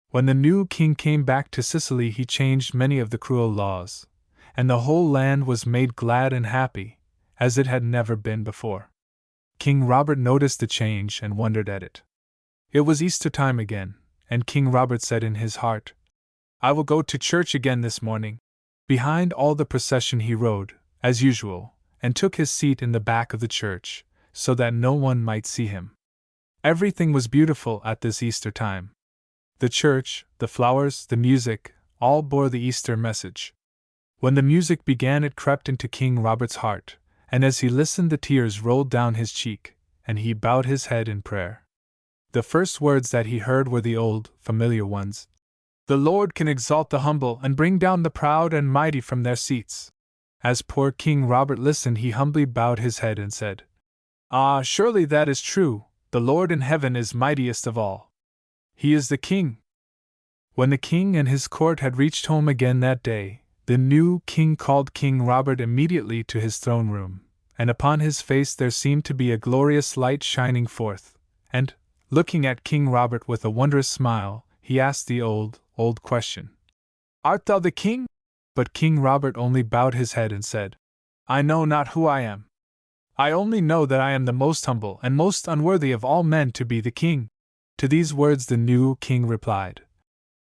When the new king came back to Sicily, he changed many of the cruel laws, and the whole land was made glad and happy, as it had never been before. King Robert noticed the change and wondered at it. It was Easter time again, and King Robert said in his heart, "I will go to church again this morning." Behind all the procession he rode, as usual, and took his seat in the back of the church, so that no one might see him. Everything was beautiful at this Easter time. The church, the flowers, the music, all bore the Easter message. When the music began, it crept into King Robert's heart, and as he listened the tears rolled down his cheek, and he bowed his head in prayer. The first words that he heard were the old, familiar ones. "The Lord can exalt the humble and bring down the proud and mighty from their seats." As poor King Robert listened, he humbly bowed his head and said, "Ah, surely that is true, the Lord in heaven is mightiest of all. He is the king." When the king and his court had reached home again that day, the new king called King Robert immediately to his throne room, and upon his face there seemed to be a glorious light shining forth, and, looking at King Robert with a wondrous smile, he asked the old question, "Art thou the king?" But King Robert only bowed his head and said, "I know not who I am. I only know that I am the most humble and most unworthy of all men to be the king." To these words the new king replied,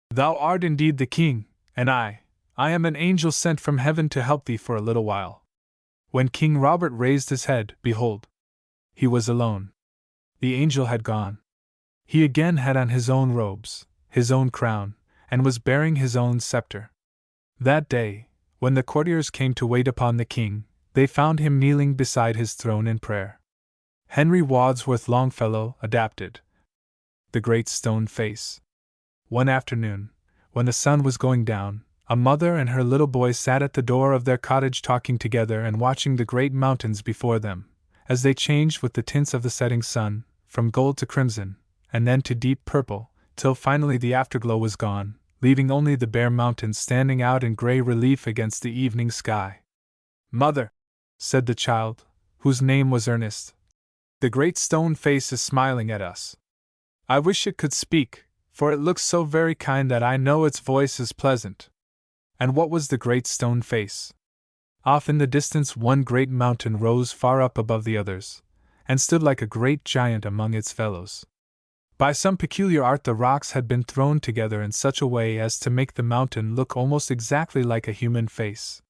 "Thou art indeed the king, and I am an angel sent from heaven to help thee for a little while." When King Robert raised his head, behold, he was alone. The angel had gone. He again had on his own robes, his own crown, and was bearing his own scepter. That day, when the courtiers came to wait upon the king, they found him kneeling beside his throne in prayer. Henry Wadsworth Longfellow adapted The Great Stone Face. One afternoon, when the sun was going down, a mother and her little boy sat at the door of their cottage talking together and watching the great mountains before them, as they changed with the tints of the setting sun, from gold to crimson, and then to deep purple, till finally the afterglow was gone, leaving only the bare mountains standing out in gray relief against the evening sky. "Mother," said the child, whose name was Ernest, "the great stone face is smiling at us. I wish it could speak, for it looks so very kind that I know its voice is pleasant." And what was the great stone face? Off in the distance one great mountain rose far up above the others, and stood like a great giant among its fellows. By some peculiar art the rocks had been thrown together in such a way as to make the mountain look almost exactly like a human face.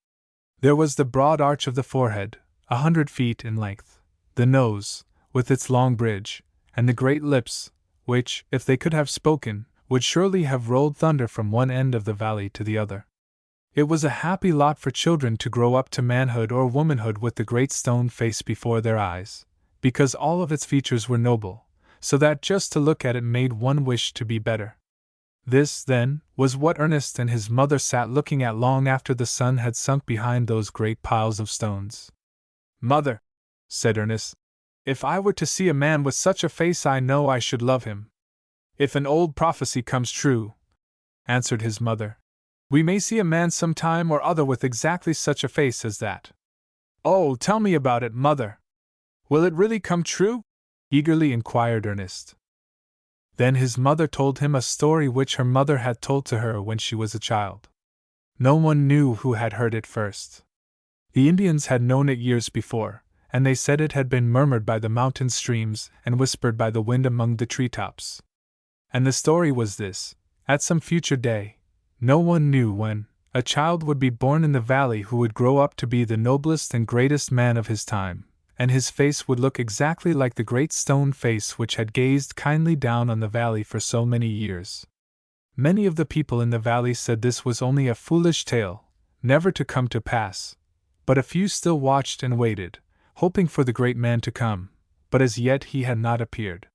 There was the broad arch of the forehead, 100 feet in length, the nose, with its long bridge, and the great lips, which, if they could have spoken, would surely have rolled thunder from one end of the valley to the other. It was a happy lot for children to grow up to manhood or womanhood with the great stone face before their eyes, because all of its features were noble, so that just to look at it made one wish to be better. This, then, was what Ernest and his mother sat looking at long after the sun had sunk behind those great piles of stones. "Mother," said Ernest, "if I were to see a man with such a face I know I should love him." "If an old prophecy comes true," answered his mother, "we may see a man some time or other with exactly such a face as that." "Oh, tell me about it, mother! Will it really come true?" eagerly inquired Ernest. Then his mother told him a story which her mother had told to her when she was a child. No one knew who had heard it first. The Indians had known it years before, and they said it had been murmured by the mountain streams and whispered by the wind among the treetops. And the story was this: at some future day, no one knew when, a child would be born in the valley who would grow up to be the noblest and greatest man of his time, and his face would look exactly like the great stone face which had gazed kindly down on the valley for so many years. Many of the people in the valley said this was only a foolish tale, never to come to pass, but a few still watched and waited, hoping for the great man to come, but as yet he had not appeared.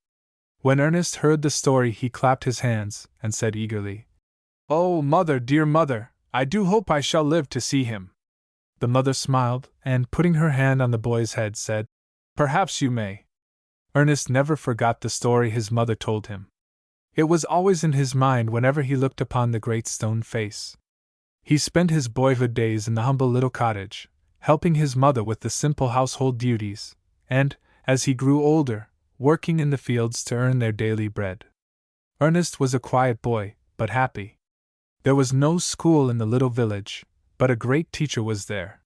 When Ernest heard the story he clapped his hands, and said eagerly, "Oh, mother, dear mother, I do hope I shall live to see him." The mother smiled, and putting her hand on the boy's head said, "Perhaps you may." Ernest never forgot the story his mother told him. It was always in his mind whenever he looked upon the great stone face. He spent his boyhood days in the humble little cottage, helping his mother with the simple household duties, and, as he grew older, working in the fields to earn their daily bread. Ernest was a quiet boy, but happy. There was no school in the little village, but a great teacher was there.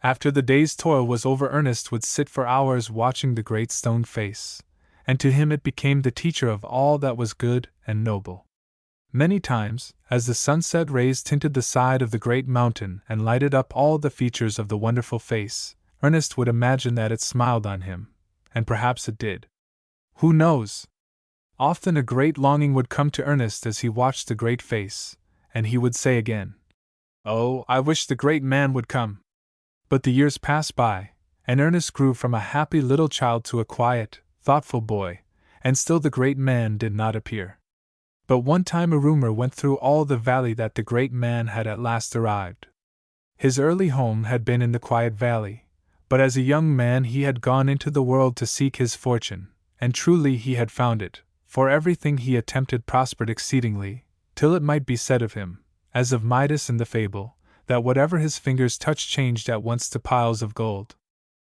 After the day's toil was over, Ernest would sit for hours watching the great stone face, and to him it became the teacher of all that was good and noble. Many times, as the sunset rays tinted the side of the great mountain and lighted up all the features of the wonderful face, Ernest would imagine that it smiled on him, and perhaps it did. Who knows? Often a great longing would come to Ernest as he watched the great face, and he would say again, "Oh, I wish the great man would come." But the years passed by, and Ernest grew from a happy little child to a quiet, thoughtful boy, and still the great man did not appear. But one time a rumor went through all the valley that the great man had at last arrived. His early home had been in the quiet valley, but as a young man he had gone into the world to seek his fortune, and truly he had found it, for everything he attempted prospered exceedingly, till it might be said of him, as of Midas in the fable, that whatever his fingers touched changed at once to piles of gold.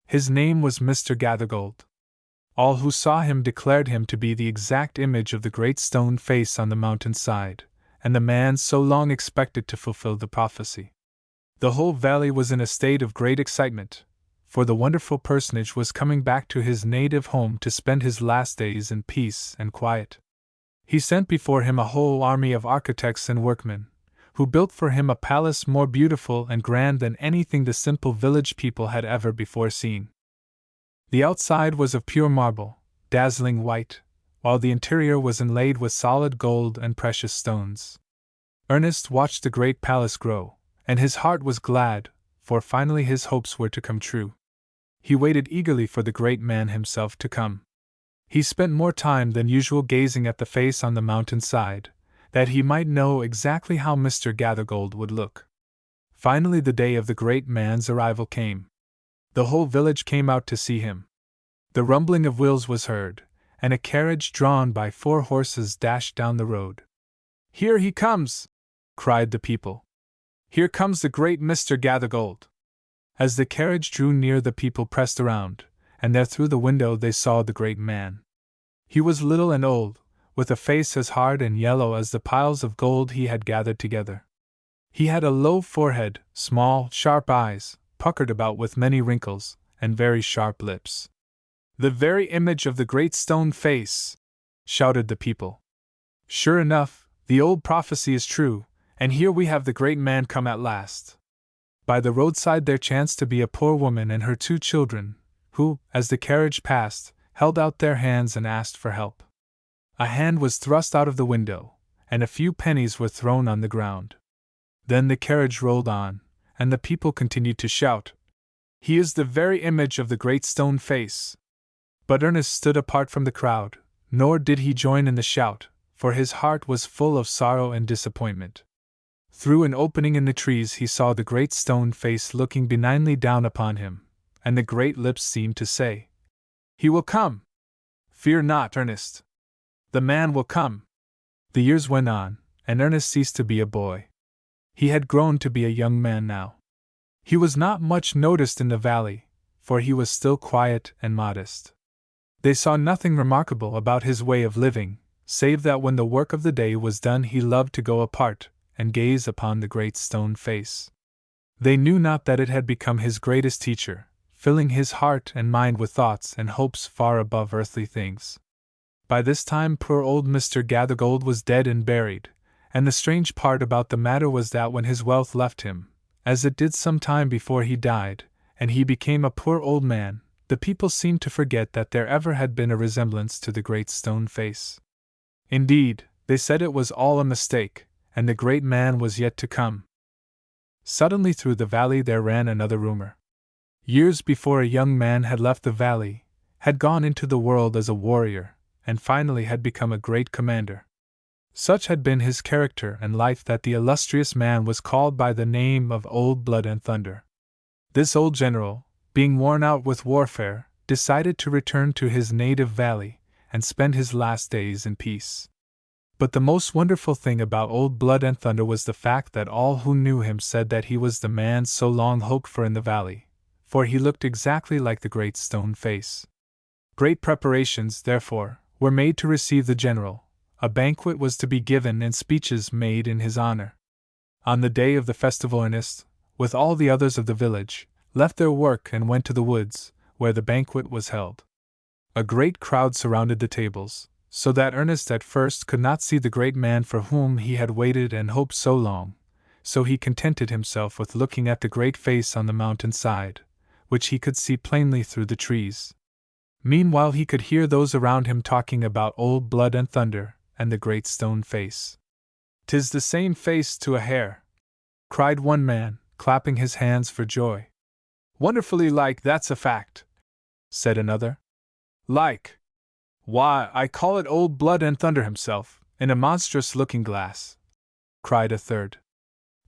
His name was Mr. Gathergold. All who saw him declared him to be the exact image of the great stone face on the mountain side, and the man so long expected to fulfill the prophecy. The whole valley was in a state of great excitement, for the wonderful personage was coming back to his native home to spend his last days in peace and quiet. He sent before him a whole army of architects and workmen, who built for him a palace more beautiful and grand than anything the simple village people had ever before seen. The outside was of pure marble, dazzling white, while the interior was inlaid with solid gold and precious stones. Ernest watched the great palace grow, and his heart was glad, for finally his hopes were to come true. He waited eagerly for the great man himself to come. He spent more time than usual gazing at the face on the mountain side, that he might know exactly how Mr. Gathergold would look. Finally the day of the great man's arrival came. The whole village came out to see him. The rumbling of wheels was heard, and a carriage drawn by 4 horses dashed down the road. "Here he comes!" cried the people. "Here comes the great Mr. Gathergold." As the carriage drew near, the people pressed around, and there through the window they saw the great man. He was little and old, with a face as hard and yellow as the piles of gold he had gathered together. He had a low forehead, small, sharp eyes, puckered about with many wrinkles, and very sharp lips. "The very image of the great stone face!" shouted the people. "Sure enough, the old prophecy is true, and here we have the great man come at last." By the roadside there chanced to be a poor woman and her 2 children, who, as the carriage passed, held out their hands and asked for help. A hand was thrust out of the window, and a few pennies were thrown on the ground. Then the carriage rolled on, and the people continued to shout, "He is the very image of the great stone face." But Ernest stood apart from the crowd, nor did he join in the shout, for his heart was full of sorrow and disappointment. Through an opening in the trees he saw the great stone face looking benignly down upon him, and the great lips seemed to say, "He will come! Fear not, Ernest! The man will come!" The years went on, and Ernest ceased to be a boy. He had grown to be a young man now. He was not much noticed in the valley, for he was still quiet and modest. They saw nothing remarkable about his way of living, save that when the work of the day was done he loved to go apart and gaze upon the great stone face. They knew not that it had become his greatest teacher, filling his heart and mind with thoughts and hopes far above earthly things. By this time poor old Mr. Gathergold was dead and buried, and the strange part about the matter was that when his wealth left him, as it did some time before he died, and he became a poor old man, the people seemed to forget that there ever had been a resemblance to the great stone face. Indeed, they said it was all a mistake, and the great man was yet to come. Suddenly through the valley there ran another rumor. Years before, a young man had left the valley, had gone into the world as a warrior, and finally had become a great commander. Such had been his character and life that the illustrious man was called by the name of Old Blood and Thunder. This old general, being worn out with warfare, decided to return to his native valley and spend his last days in peace. But the most wonderful thing about Old Blood and Thunder was the fact that all who knew him said that he was the man so long hoped for in the valley, for he looked exactly like the great stone face. Great preparations, therefore, were made to receive the general. A banquet was to be given and speeches made in his honor. On the day of the festival Ernest, with all the others of the village, left their work and went to the woods, where the banquet was held. A great crowd surrounded the tables, so that Ernest at first could not see the great man for whom he had waited and hoped so long, so he contented himself with looking at the great face on the mountain side, which he could see plainly through the trees. Meanwhile he could hear those around him talking about Old Blood and Thunder and the great stone face. "'Tis the same face to a hair," cried one man, clapping his hands for joy. "Wonderfully like, that's a fact," said another. "Like? Why, I call it Old Blood and Thunder himself, in a monstrous looking-glass," cried a third.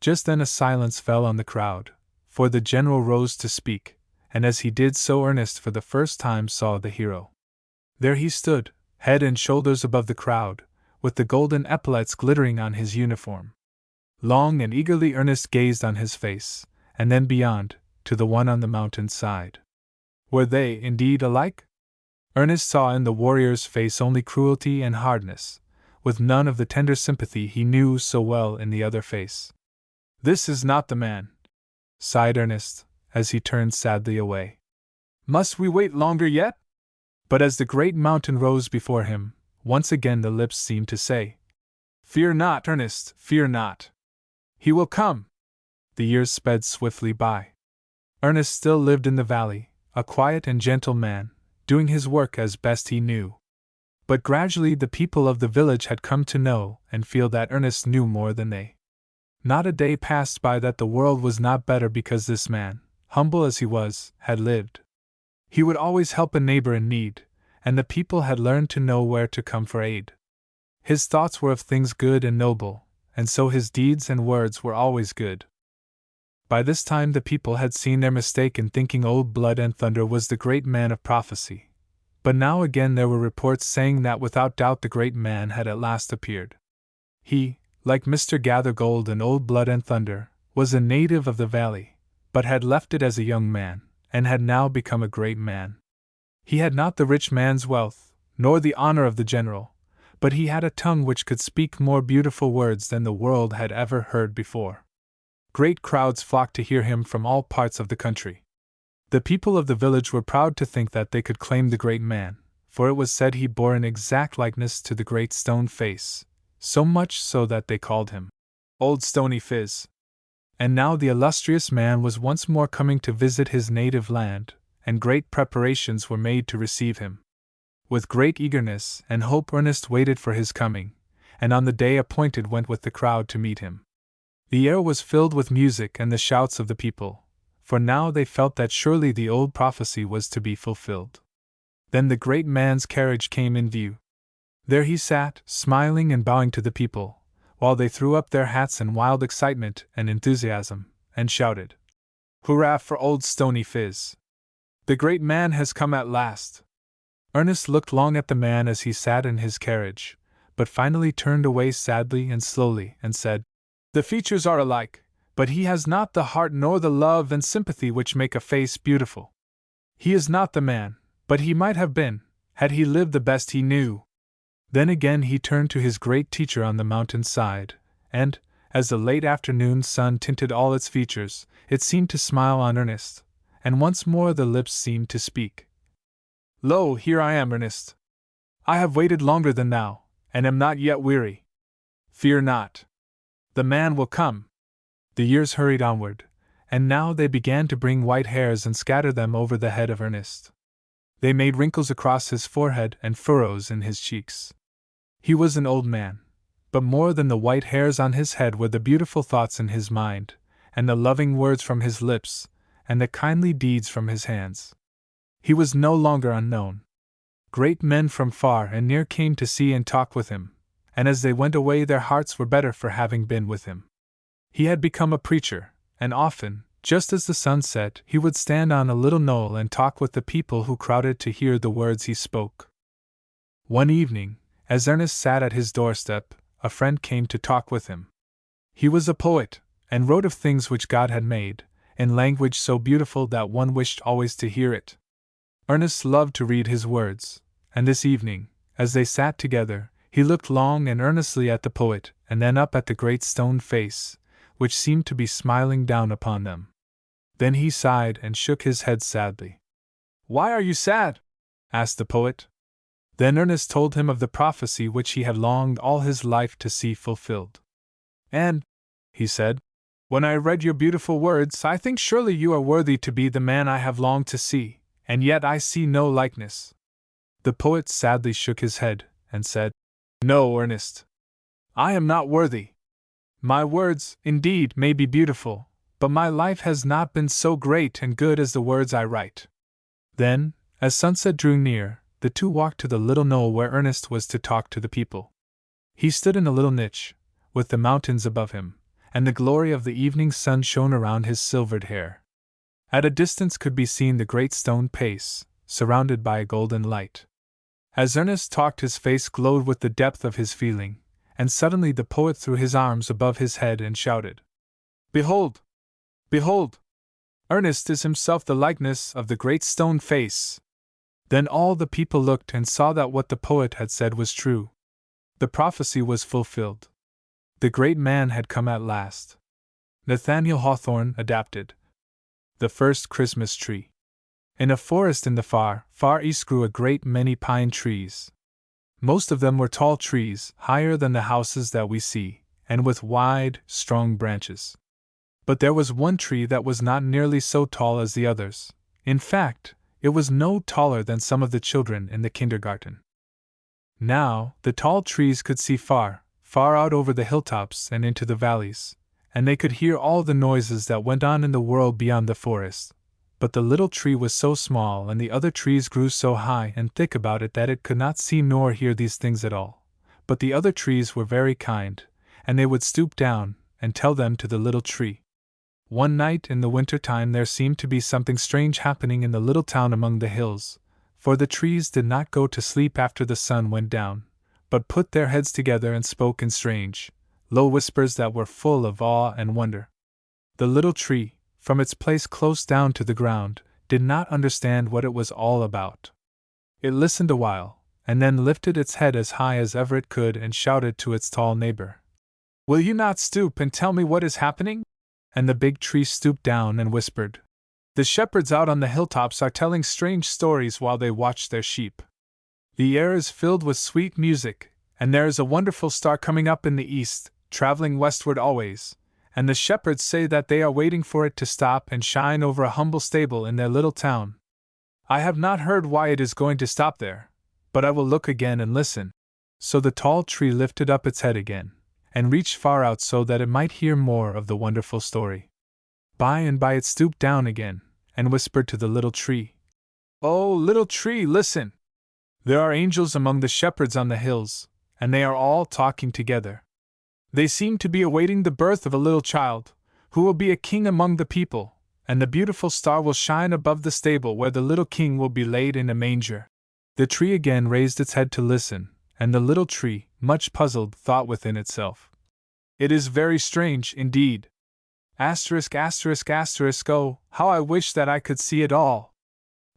Just then a silence fell on the crowd, for the general rose to speak, and as he did so Ernest for the first time saw the hero. There he stood, head and shoulders above the crowd, with the golden epaulets glittering on his uniform. Long and eagerly Ernest gazed on his face, and then beyond, to the one on the mountain side. Were they, indeed, alike? Ernest saw in the warrior's face only cruelty and hardness, with none of the tender sympathy he knew so well in the other face. "This is not the man," sighed Ernest, as he turned sadly away. "Must we wait longer yet?" But as the great mountain rose before him, once again the lips seemed to say, "Fear not, Ernest, fear not. He will come." The years sped swiftly by. Ernest still lived in the valley, a quiet and gentle man, doing his work as best he knew. But gradually the people of the village had come to know and feel that Ernest knew more than they. Not a day passed by that the world was not better because this man, humble as he was, had lived. He would always help a neighbor in need, and the people had learned to know where to come for aid. His thoughts were of things good and noble, and so his deeds and words were always good. By this time the people had seen their mistake in thinking Old Blood and Thunder was the great man of prophecy. But now again there were reports saying that without doubt the great man had at last appeared. He, like Mr. Gathergold and Old Blood and Thunder, was a native of the valley, but had left it as a young man, and had now become a great man. He had not the rich man's wealth, nor the honor of the general, but he had a tongue which could speak more beautiful words than the world had ever heard before. Great crowds flocked to hear him from all parts of the country. The people of the village were proud to think that they could claim the great man, for it was said he bore an exact likeness to the Great Stone Face, so much so that they called him Old Stony Phiz. And now the illustrious man was once more coming to visit his native land, and great preparations were made to receive him. With great eagerness and hope Ernest waited for his coming, and on the day appointed went with the crowd to meet him. The air was filled with music and the shouts of the people, for now they felt that surely the old prophecy was to be fulfilled. Then the great man's carriage came in view. There he sat, smiling and bowing to the people, while they threw up their hats in wild excitement and enthusiasm, and shouted, "Hurrah for Old Stony Phiz! The great man has come at last!" Ernest looked long at the man as he sat in his carriage, but finally turned away sadly and slowly, and said, "The features are alike, but he has not the heart nor the love and sympathy which make a face beautiful. He is not the man, but he might have been, had he lived the best he knew." Then again he turned to his great teacher on the mountain side, and, as the late afternoon sun tinted all its features, it seemed to smile on Ernest, and once more the lips seemed to speak. "Lo, here I am, Ernest. I have waited longer than thou, and am not yet weary. Fear not. The man will come." The years hurried onward, and now they began to bring white hairs and scatter them over the head of Ernest. They made wrinkles across his forehead and furrows in his cheeks. He was an old man, but more than the white hairs on his head were the beautiful thoughts in his mind, and the loving words from his lips, and the kindly deeds from his hands. He was no longer unknown. Great men from far and near came to see and talk with him, and as they went away their hearts were better for having been with him. He had become a preacher, and often, just as the sun set, he would stand on a little knoll and talk with the people who crowded to hear the words he spoke. One evening, as Ernest sat at his doorstep, a friend came to talk with him. He was a poet, and wrote of things which God had made, in language so beautiful that one wished always to hear it. Ernest loved to read his words, and this evening, as they sat together, he looked long and earnestly at the poet, and then up at the Great Stone Face, which seemed to be smiling down upon them. Then he sighed and shook his head sadly. "Why are you sad?" asked the poet. Then Ernest told him of the prophecy which he had longed all his life to see fulfilled. "And," he said, "when I read your beautiful words, I think surely you are worthy to be the man I have longed to see, and yet I see no likeness." The poet sadly shook his head, and said, "No, Ernest. I am not worthy. My words, indeed, may be beautiful, but my life has not been so great and good as the words I write." Then, as sunset drew near, the two walked to the little knoll where Ernest was to talk to the people. He stood in a little niche, with the mountains above him, and the glory of the evening sun shone around his silvered hair. At a distance could be seen the Great Stone Face, surrounded by a golden light. As Ernest talked, his face glowed with the depth of his feeling, and suddenly the poet threw his arms above his head and shouted, "Behold! Behold! Ernest is himself the likeness of the Great Stone Face!" Then all the people looked and saw that what the poet had said was true. The prophecy was fulfilled. The great man had come at last. Nathaniel Hawthorne adapted. The First Christmas Tree. In a forest in the far, far east grew a great many pine trees. Most of them were tall trees, higher than the houses that we see, and with wide, strong branches. But there was one tree that was not nearly so tall as the others. In fact, it was no taller than some of the children in the kindergarten. Now, the tall trees could see far, far out over the hilltops and into the valleys, and they could hear all the noises that went on in the world beyond the forest. But the little tree was so small and the other trees grew so high and thick about it that it could not see nor hear these things at all. But the other trees were very kind, and they would stoop down and tell them to the little tree. One night in the winter time there seemed to be something strange happening in the little town among the hills, for the trees did not go to sleep after the sun went down, but put their heads together and spoke in strange, low whispers that were full of awe and wonder. The little tree, from its place close down to the ground, did not understand what it was all about. It listened a while, and then lifted its head as high as ever it could and shouted to its tall neighbor, "Will you not stoop and tell me what is happening?" And the big tree stooped down and whispered, "The shepherds out on the hilltops are telling strange stories while they watch their sheep. The air is filled with sweet music, and there is a wonderful star coming up in the east, traveling westward always, and the shepherds say that they are waiting for it to stop and shine over a humble stable in their little town. I have not heard why it is going to stop there, but I will look again and listen." So the tall tree lifted up its head again, and reached far out so that it might hear more of the wonderful story. By and by it stooped down again, and whispered to the little tree, "Oh, little tree, listen! There are angels among the shepherds on the hills, and they are all talking together. They seem to be awaiting the birth of a little child, who will be a king among the people, and the beautiful star will shine above the stable where the little king will be laid in a manger." The tree again raised its head to listen, and the little tree, much puzzled, thought within itself, "It is very strange, indeed. Oh, how I wish that I could see it all."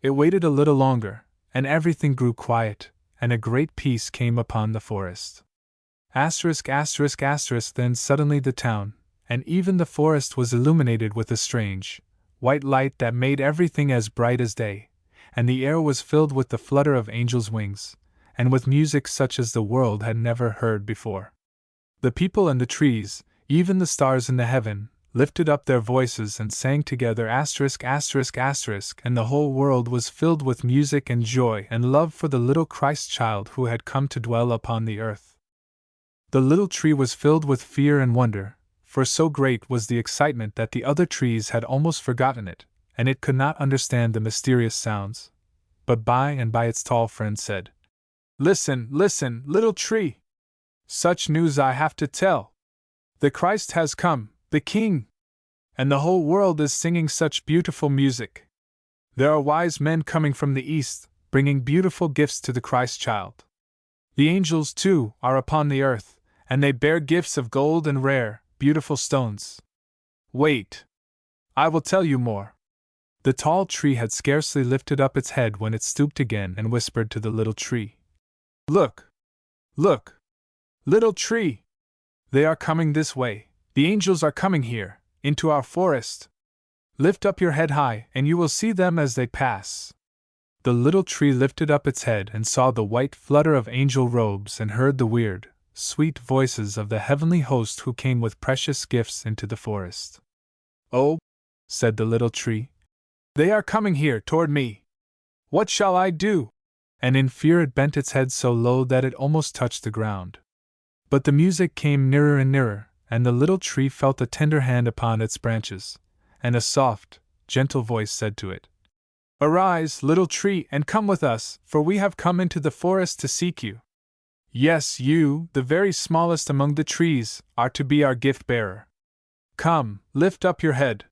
It waited a little longer, and everything grew quiet, and a great peace came upon the forest. Then suddenly the town, and even the forest, was illuminated with a strange, white light that made everything as bright as day, and the air was filled with the flutter of angels' wings, and with music such as the world had never heard before. The people and the trees, even the stars in the heaven, lifted up their voices and sang together ****, and the whole world was filled with music and joy and love for the little Christ child who had come to dwell upon the earth. The little tree was filled with fear and wonder, for so great was the excitement that the other trees had almost forgotten it, and it could not understand the mysterious sounds. But by and by its tall friend said, "Listen, listen, little tree! Such news I have to tell. The Christ has come, the King! And the whole world is singing such beautiful music. There are wise men coming from the east, bringing beautiful gifts to the Christ child. The angels, too, are upon the earth, and they bear gifts of gold and rare, beautiful stones. Wait! I will tell you more." The tall tree had scarcely lifted up its head when it stooped again and whispered to the little tree, "Look! Look! Little tree! They are coming this way. The angels are coming here, into our forest. Lift up your head high, and you will see them as they pass." The little tree lifted up its head and saw the white flutter of angel robes and heard the weird, sweet voices of the heavenly host who came with precious gifts into the forest. "Oh," said the little tree, "they are coming here toward me. What shall I do?" And in fear it bent its head so low that it almost touched the ground. But the music came nearer and nearer, and the little tree felt a tender hand upon its branches, and a soft, gentle voice said to it, "Arise, little tree, and come with us, for we have come into the forest to seek you. Yes, you, the very smallest among the trees, are to be our gift-bearer. Come, lift up your head."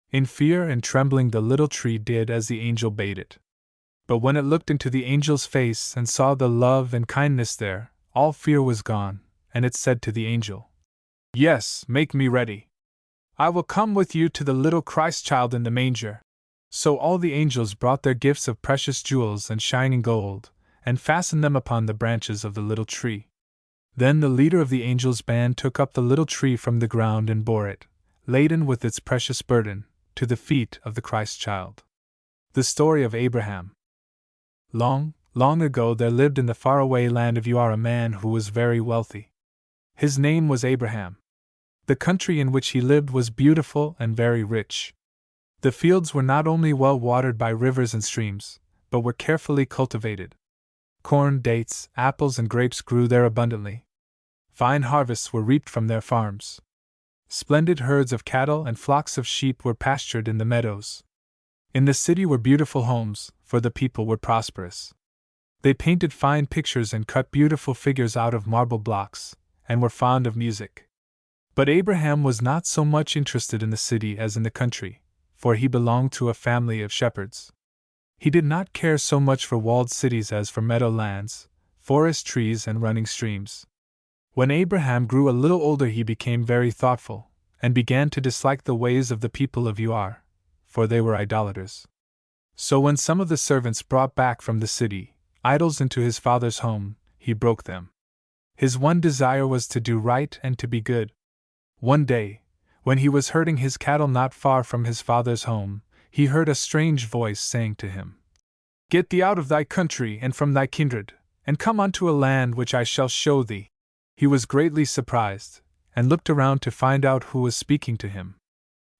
In fear and trembling the little tree did as the angel bade it. But when it looked into the angel's face and saw the love and kindness there, all fear was gone, and it said to the angel, "Yes, make me ready. I will come with you to the little Christ child in the manger." So all the angels brought their gifts of precious jewels and shining gold, and fastened them upon the branches of the little tree. Then the leader of the angels' band took up the little tree from the ground and bore it, laden with its precious burden, to the feet of the Christ child. The story of Abraham. Long, long ago there lived in the faraway land of Ur a man who was very wealthy. His name was Abraham. The country in which he lived was beautiful and very rich. The fields were not only well watered by rivers and streams, but were carefully cultivated. Corn, dates, apples, and grapes grew there abundantly. Fine harvests were reaped from their farms. Splendid herds of cattle and flocks of sheep were pastured in the meadows. In the city were beautiful homes, for the people were prosperous. They painted fine pictures and cut beautiful figures out of marble blocks, and were fond of music. But Abraham was not so much interested in the city as in the country, for he belonged to a family of shepherds. He did not care so much for walled cities as for meadow lands, forest trees, and running streams. When Abraham grew a little older, he became very thoughtful, and began to dislike the ways of the people of Ur, for they were idolaters. So when some of the servants brought back from the city idols into his father's home, he broke them. His one desire was to do right and to be good. One day, when he was herding his cattle not far from his father's home, he heard a strange voice saying to him, "Get thee out of thy country and from thy kindred, and come unto a land which I shall show thee." He was greatly surprised, and looked around to find out who was speaking to him.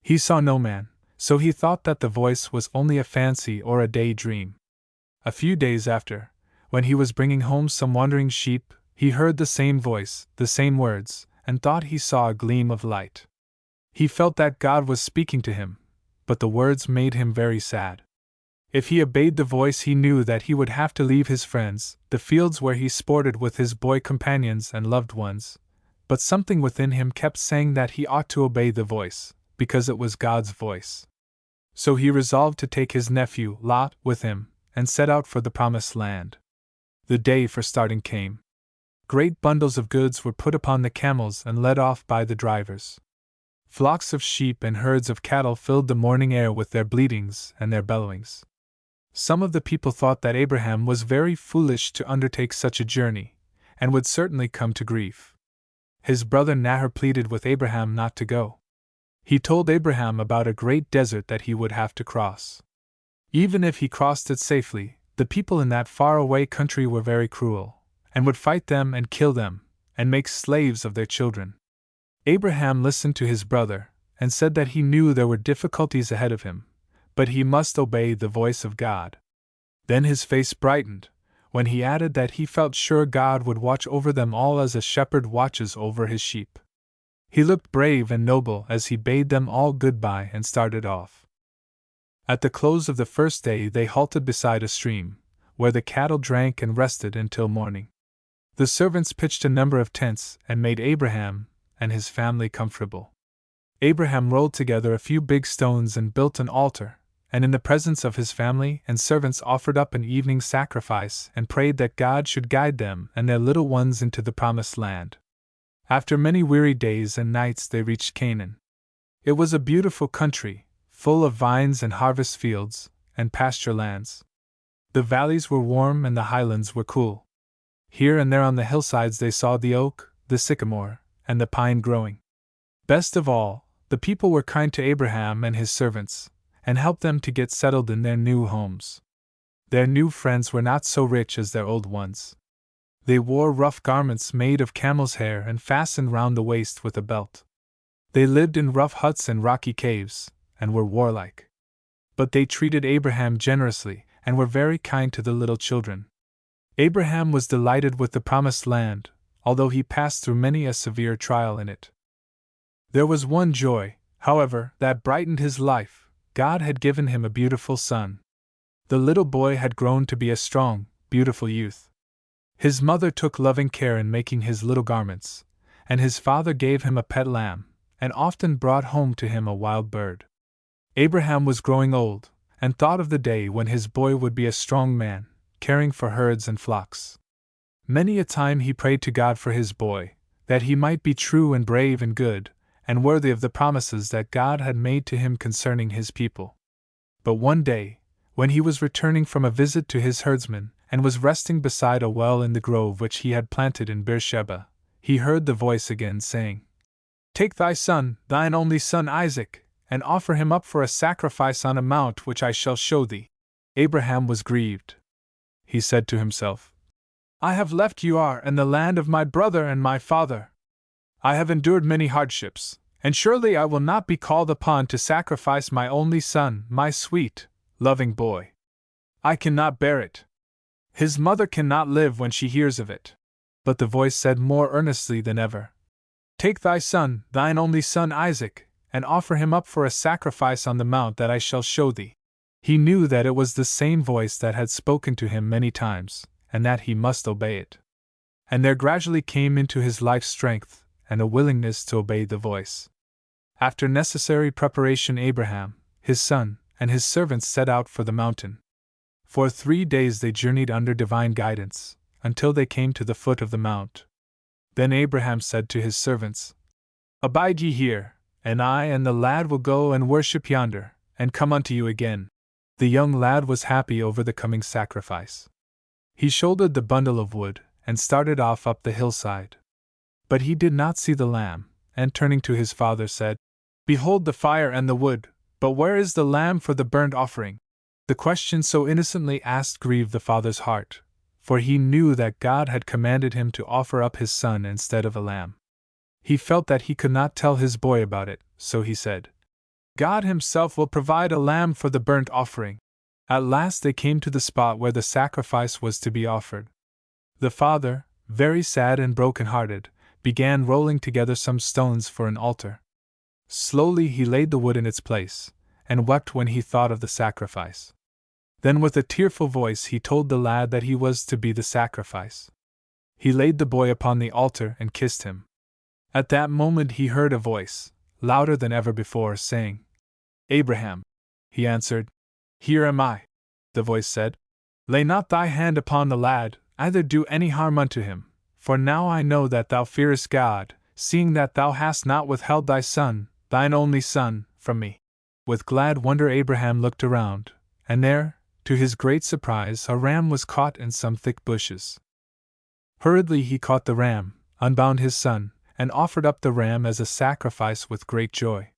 He saw no man, so he thought that the voice was only a fancy or a day dream. A few days after, when he was bringing home some wandering sheep, he heard the same voice, the same words, and thought he saw a gleam of light. He felt that God was speaking to him, but the words made him very sad. If he obeyed the voice, he knew that he would have to leave his friends, the fields where he sported with his boy companions and loved ones, but something within him kept saying that he ought to obey the voice, because it was God's voice. So he resolved to take his nephew, Lot, with him, and set out for the promised land. The day for starting came. Great bundles of goods were put upon the camels and led off by the drivers. Flocks of sheep and herds of cattle filled the morning air with their bleatings and their bellowings. Some of the people thought that Abraham was very foolish to undertake such a journey, and would certainly come to grief. His brother Nahor pleaded with Abraham not to go. He told Abraham about a great desert that he would have to cross. Even if he crossed it safely, the people in that far-away country were very cruel, and would fight them and kill them, and make slaves of their children. Abraham listened to his brother, and said that he knew there were difficulties ahead of him, but he must obey the voice of God. Then his face brightened, when he added that he felt sure God would watch over them all as a shepherd watches over his sheep. He looked brave and noble as he bade them all goodbye and started off. At the close of the first day they halted beside a stream, where the cattle drank and rested until morning. The servants pitched a number of tents and made Abraham and his family comfortable. Abraham rolled together a few big stones and built an altar, and in the presence of his family and servants offered up an evening sacrifice and prayed that God should guide them and their little ones into the promised land. After many weary days and nights they reached Canaan. It was a beautiful country, full of vines and harvest fields and pasture lands. The valleys were warm and the highlands were cool. Here and there on the hillsides they saw the oak, the sycamore, and the pine growing. Best of all, the people were kind to Abraham and his servants, and helped them to get settled in their new homes. Their new friends were not so rich as their old ones. They wore rough garments made of camel's hair and fastened round the waist with a belt. They lived in rough huts and rocky caves, and were warlike. But they treated Abraham generously, and were very kind to the little children. Abraham was delighted with the promised land, although he passed through many a severe trial in it. There was one joy, however, that brightened his life. God had given him a beautiful son. The little boy had grown to be a strong, beautiful youth. His mother took loving care in making his little garments, and his father gave him a pet lamb, and often brought home to him a wild bird. Abraham was growing old, and thought of the day when his boy would be a strong man, caring for herds and flocks. Many a time he prayed to God for his boy, that he might be true and brave and good, and worthy of the promises that God had made to him concerning his people. But one day, when he was returning from a visit to his herdsmen, and was resting beside a well in the grove which he had planted in Beersheba, he heard the voice again saying, "Take thy son, thine only son Isaac, and offer him up for a sacrifice on a mount which I shall show thee." Abraham was grieved. He said to himself, "I have left Ur and the land of my brother and my father. I have endured many hardships, and surely I will not be called upon to sacrifice my only son, my sweet, loving boy. I cannot bear it. His mother cannot live when she hears of it." But the voice said more earnestly than ever, "Take thy son, thine only son Isaac, and offer him up for a sacrifice on the mount that I shall show thee." He knew that it was the same voice that had spoken to him many times, and that he must obey it. And there gradually came into his life strength, and a willingness to obey the voice. After necessary preparation, Abraham, his son, and his servants set out for the mountain. For 3 days they journeyed under divine guidance, until they came to the foot of the mount. Then Abraham said to his servants, Abide ye here, and I and the lad will go and worship yonder, and come unto you again. The young lad was happy over the coming sacrifice. He shouldered the bundle of wood, and started off up the hillside. But he did not see the lamb, and turning to his father said, Behold the fire and the wood, but where is the lamb for the burnt offering? The question so innocently asked grieved the father's heart, for he knew that God had commanded him to offer up his son instead of a lamb. He felt that he could not tell his boy about it, so he said, God himself will provide a lamb for the burnt offering. At last they came to the spot where the sacrifice was to be offered. The father, very sad and broken-hearted, began rolling together some stones for an altar. Slowly he laid the wood in its place, and wept when he thought of the sacrifice. Then with a tearful voice he told the lad that he was to be the sacrifice. He laid the boy upon the altar and kissed him. At that moment he heard a voice, louder than ever before, saying, Abraham. He answered, Here am I. The voice said, Lay not thy hand upon the lad, either do any harm unto him, for now I know that thou fearest God, seeing that thou hast not withheld thy son, thine only son, from me. With glad wonder Abraham looked around, and there, to his great surprise, a ram was caught in some thick bushes. Hurriedly he caught the ram, unbound his son, and offered up the ram as a sacrifice with great joy.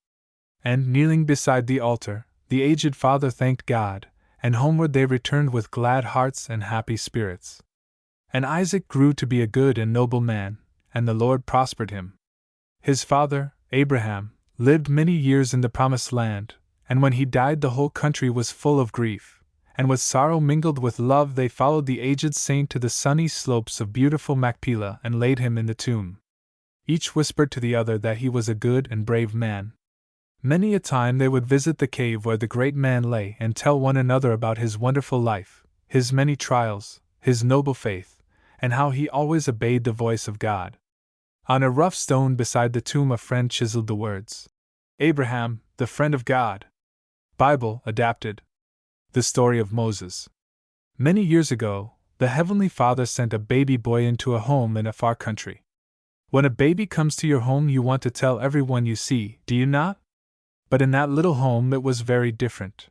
And kneeling beside the altar, the aged father thanked God, and homeward they returned with glad hearts and happy spirits. And Isaac grew to be a good and noble man, and the Lord prospered him. His father, Abraham, lived many years in the promised land, and when he died the whole country was full of grief, and with sorrow mingled with love they followed the aged saint to the sunny slopes of beautiful Machpelah and laid him in the tomb. Each whispered to the other that he was a good and brave man. Many a time they would visit the cave where the great man lay and tell one another about his wonderful life, his many trials, his noble faith, and how he always obeyed the voice of God. On a rough stone beside the tomb a friend chiseled the words, Abraham, the friend of God. Bible adapted. The story of Moses. Many years ago, the Heavenly Father sent a baby boy into a home in a far country. When a baby comes to your home you want to tell everyone you see, do you not? But in that little home it was very different.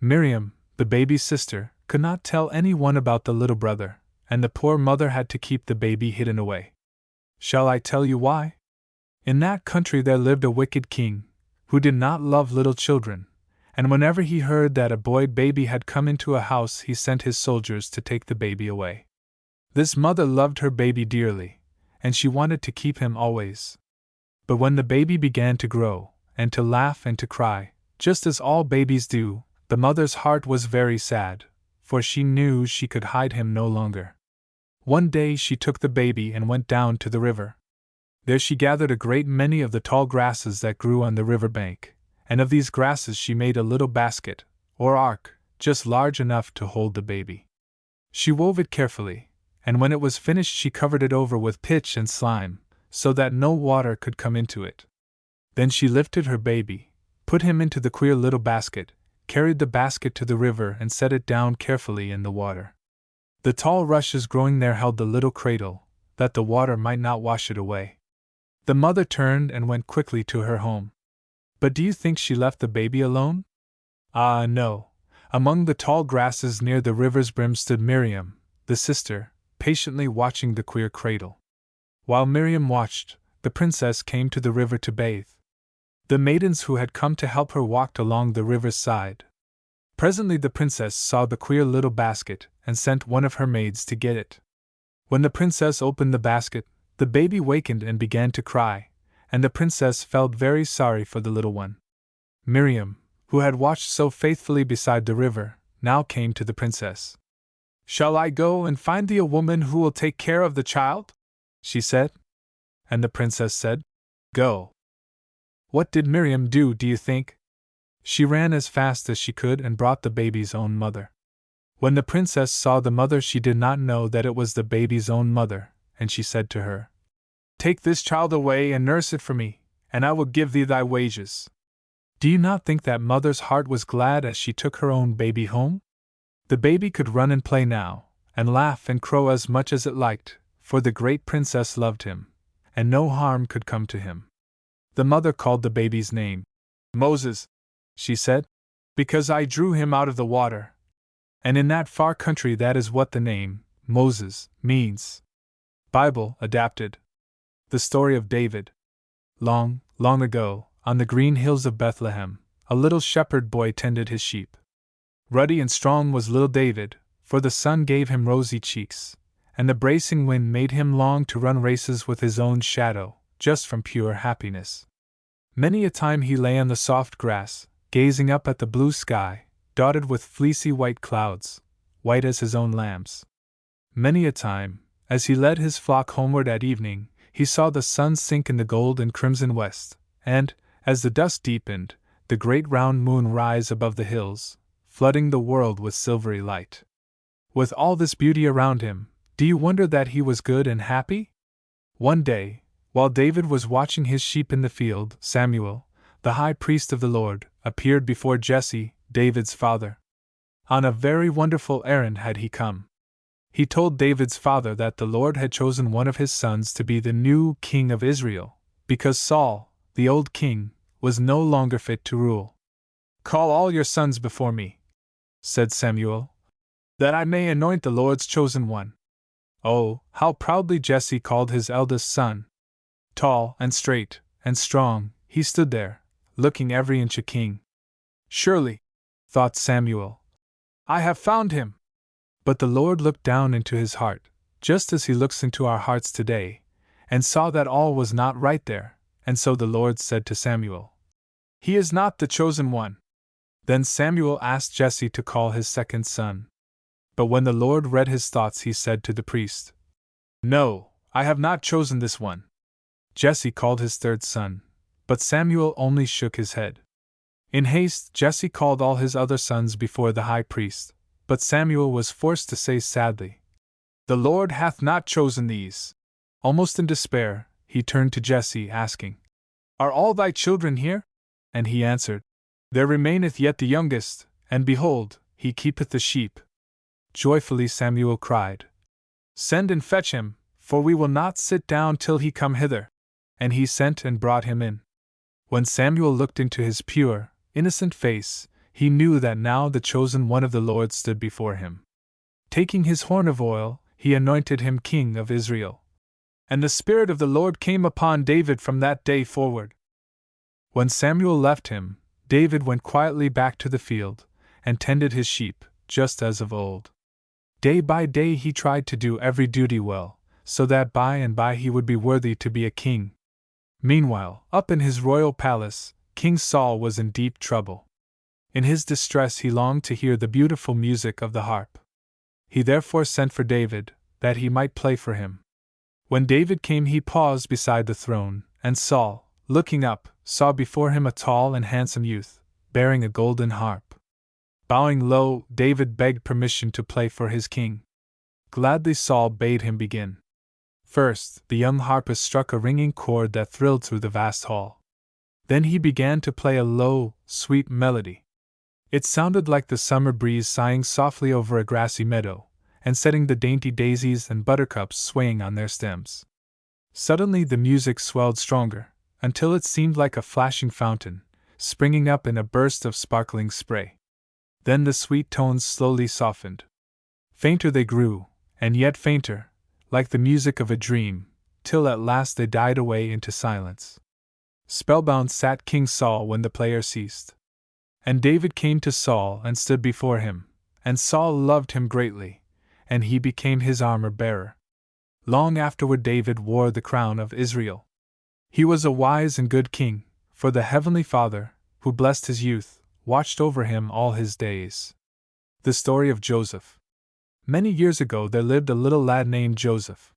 Miriam, the baby's sister, could not tell anyone about the little brother, and the poor mother had to keep the baby hidden away. Shall I tell you why? In that country there lived a wicked king, who did not love little children, and whenever he heard that a boy baby had come into a house he sent his soldiers to take the baby away. This mother loved her baby dearly, and she wanted to keep him always. But when the baby began to grow, and to laugh and to cry, just as all babies do, the mother's heart was very sad, for she knew she could hide him no longer. One day she took the baby and went down to the river. There she gathered a great many of the tall grasses that grew on the river bank, and of these grasses she made a little basket, or ark, just large enough to hold the baby. She wove it carefully, and when it was finished she covered it over with pitch and slime, so that no water could come into it. Then she lifted her baby, put him into the queer little basket, carried the basket to the river and set it down carefully in the water. The tall rushes growing there held the little cradle, that the water might not wash it away. The mother turned and went quickly to her home. But do you think she left the baby alone? Ah, no. Among the tall grasses near the river's brim stood Miriam, the sister, patiently watching the queer cradle. While Miriam watched, the princess came to the river to bathe. The maidens who had come to help her walked along the river's side. Presently the princess saw the queer little basket and sent one of her maids to get it. When the princess opened the basket, the baby wakened and began to cry, and the princess felt very sorry for the little one. Miriam, who had watched so faithfully beside the river, now came to the princess. "Shall I go and find thee a woman who will take care of the child?" she said. And the princess said, "Go." What did Miriam do, do you think? She ran as fast as she could and brought the baby's own mother. When the princess saw the mother she did not know that it was the baby's own mother, and she said to her, "Take this child away and nurse it for me, and I will give thee thy wages." Do you not think that mother's heart was glad as she took her own baby home? The baby could run and play now, and laugh and crow as much as it liked, for the great princess loved him, and no harm could come to him. The mother called the baby's name Moses, she said, because I drew him out of the water. And in that far country, that is what the name Moses means. Bible adapted. The story of David. Long, long ago, on the green hills of Bethlehem, a little shepherd boy tended his sheep. Ruddy and strong was little David, for the sun gave him rosy cheeks, and the bracing wind made him long to run races with his own shadow, just from pure happiness. Many a time he lay on the soft grass, gazing up at the blue sky, dotted with fleecy white clouds, white as his own lambs. Many a time, as he led his flock homeward at evening, he saw the sun sink in the gold and crimson west, and, as the dusk deepened, the great round moon rise above the hills, flooding the world with silvery light. With all this beauty around him, do you wonder that he was good and happy? One day, while David was watching his sheep in the field, Samuel, the high priest of the Lord, appeared before Jesse, David's father. On a very wonderful errand had he come. He told David's father that the Lord had chosen one of his sons to be the new king of Israel, because Saul, the old king, was no longer fit to rule. "Call all your sons before me," said Samuel, "that I may anoint the Lord's chosen one." Oh, how proudly Jesse called his eldest son! Tall and straight and strong, he stood there, looking every inch a king. "Surely," thought Samuel, "I have found him." But the Lord looked down into his heart, just as he looks into our hearts today, and saw that all was not right there, and so the Lord said to Samuel, "He is not the chosen one." Then Samuel asked Jesse to call his second son. But when the Lord read his thoughts, he said to the priest, "No, I have not chosen this one." Jesse called his third son, but Samuel only shook his head. In haste, Jesse called all his other sons before the high priest, but Samuel was forced to say sadly, "The Lord hath not chosen these." Almost in despair, he turned to Jesse, asking, "Are all thy children here?" And he answered, "There remaineth yet the youngest, and behold, he keepeth the sheep." Joyfully Samuel cried, "Send and fetch him, for we will not sit down till he come hither." And he sent and brought him in. When Samuel looked into his pure, innocent face, he knew that now the chosen one of the Lord stood before him. Taking his horn of oil, he anointed him king of Israel. And the Spirit of the Lord came upon David from that day forward. When Samuel left him, David went quietly back to the field, and tended his sheep, just as of old. Day by day he tried to do every duty well, so that by and by he would be worthy to be a king. Meanwhile, up in his royal palace, King Saul was in deep trouble. In his distress he longed to hear the beautiful music of the harp. He therefore sent for David, that he might play for him. When David came, he paused beside the throne, and Saul, looking up, saw before him a tall and handsome youth, bearing a golden harp. Bowing low, David begged permission to play for his king. Gladly Saul bade him begin. First, the young harpist struck a ringing chord that thrilled through the vast hall. Then he began to play a low, sweet melody. It sounded like the summer breeze sighing softly over a grassy meadow, and setting the dainty daisies and buttercups swaying on their stems. Suddenly the music swelled stronger, until it seemed like a flashing fountain, springing up in a burst of sparkling spray. Then the sweet tones slowly softened. Fainter they grew, and yet fainter, like the music of a dream, till at last they died away into silence. Spellbound sat King Saul when the player ceased. And David came to Saul and stood before him, and Saul loved him greatly, and he became his armor-bearer. Long afterward David wore the crown of Israel. He was a wise and good king, for the Heavenly Father, who blessed his youth, watched over him all his days. The story of Joseph. Many years ago there lived a little lad named Joseph.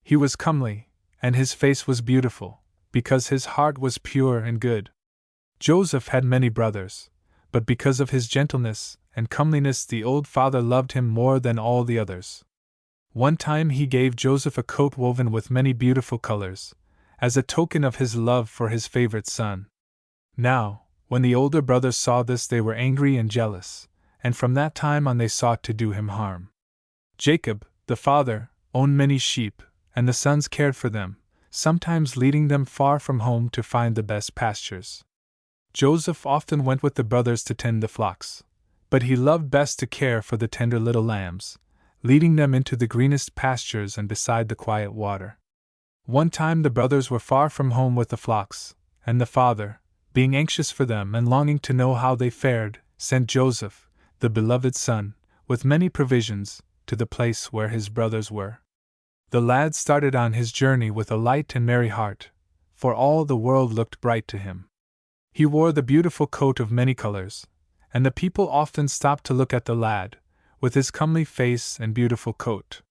He was comely, and his face was beautiful, because his heart was pure and good. Joseph had many brothers, but because of his gentleness and comeliness the old father loved him more than all the others. One time he gave Joseph a coat woven with many beautiful colors, as a token of his love for his favorite son. Now, when the older brothers saw this, they were angry and jealous, and from that time on they sought to do him harm. Jacob, the father, owned many sheep, and the sons cared for them, sometimes leading them far from home to find the best pastures. Joseph often went with the brothers to tend the flocks, but he loved best to care for the tender little lambs, leading them into the greenest pastures and beside the quiet water. One time the brothers were far from home with the flocks, and the father, being anxious for them and longing to know how they fared, sent Joseph, the beloved son, with many provisions, to the place where his brothers were. The lad started on his journey with a light and merry heart, for all the world looked bright to him. He wore the beautiful coat of many colors, and the people often stopped to look at the lad, with his comely face and beautiful coat.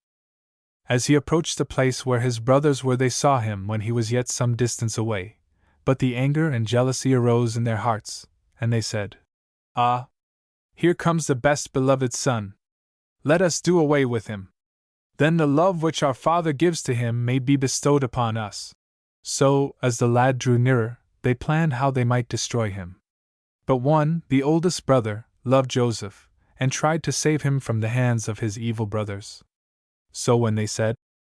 As he approached the place where his brothers were, they saw him when he was yet some distance away, but the anger and jealousy arose in their hearts, and they said, "Ah! Here comes the best beloved son. Let us do away with him. Then the love which our father gives to him may be bestowed upon us." So, as the lad drew nearer, they planned how they might destroy him. But one, the oldest brother, loved Joseph, and tried to save him from the hands of his evil brothers. So when they said,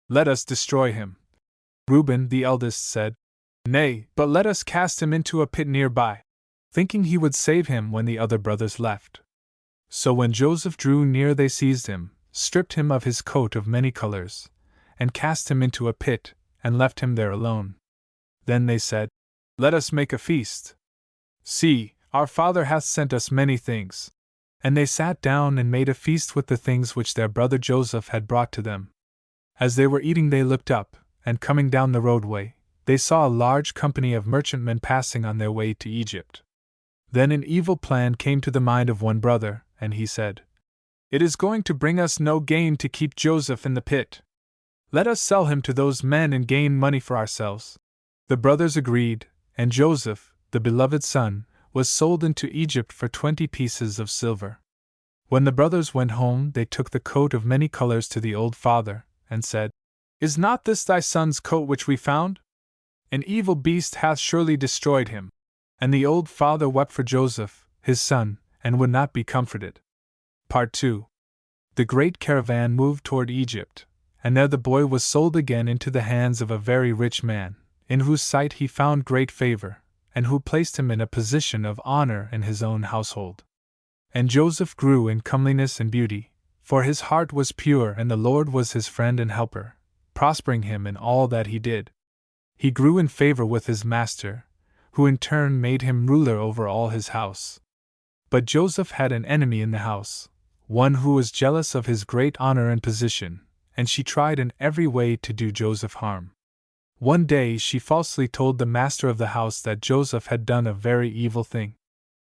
"Let us destroy him," Reuben, the eldest, said, "Nay, but let us cast him into a pit nearby," thinking he would save him when the other brothers left. So when Joseph drew near, they seized him, stripped him of his coat of many colors, and cast him into a pit, and left him there alone. Then they said, "Let us make a feast. See, our father hath sent us many things." And they sat down and made a feast with the things which their brother Joseph had brought to them. As they were eating, they looked up, and coming down the roadway, they saw a large company of merchantmen passing on their way to Egypt. Then an evil plan came to the mind of one brother, and he said, "It is going to bring us no gain to keep Joseph in the pit. Let us sell him to those men and gain money for ourselves." The brothers agreed, and Joseph, the beloved son, was sold into Egypt for 20 pieces of silver. When the brothers went home, they took the coat of many colors to the old father, and said, "Is not this thy son's coat which we found? An evil beast hath surely destroyed him." And the old father wept for Joseph, his son, and would not be comforted. Part 2. The great caravan moved toward Egypt, and there the boy was sold again into the hands of a very rich man, in whose sight he found great favor, and who placed him in a position of honor in his own household. And Joseph grew in comeliness and beauty, for his heart was pure, and the Lord was his friend and helper, prospering him in all that he did. He grew in favor with his master, who in turn made him ruler over all his house. But Joseph had an enemy in the house, one who was jealous of his great honor and position, and she tried in every way to do Joseph harm. One day she falsely told the master of the house that Joseph had done a very evil thing.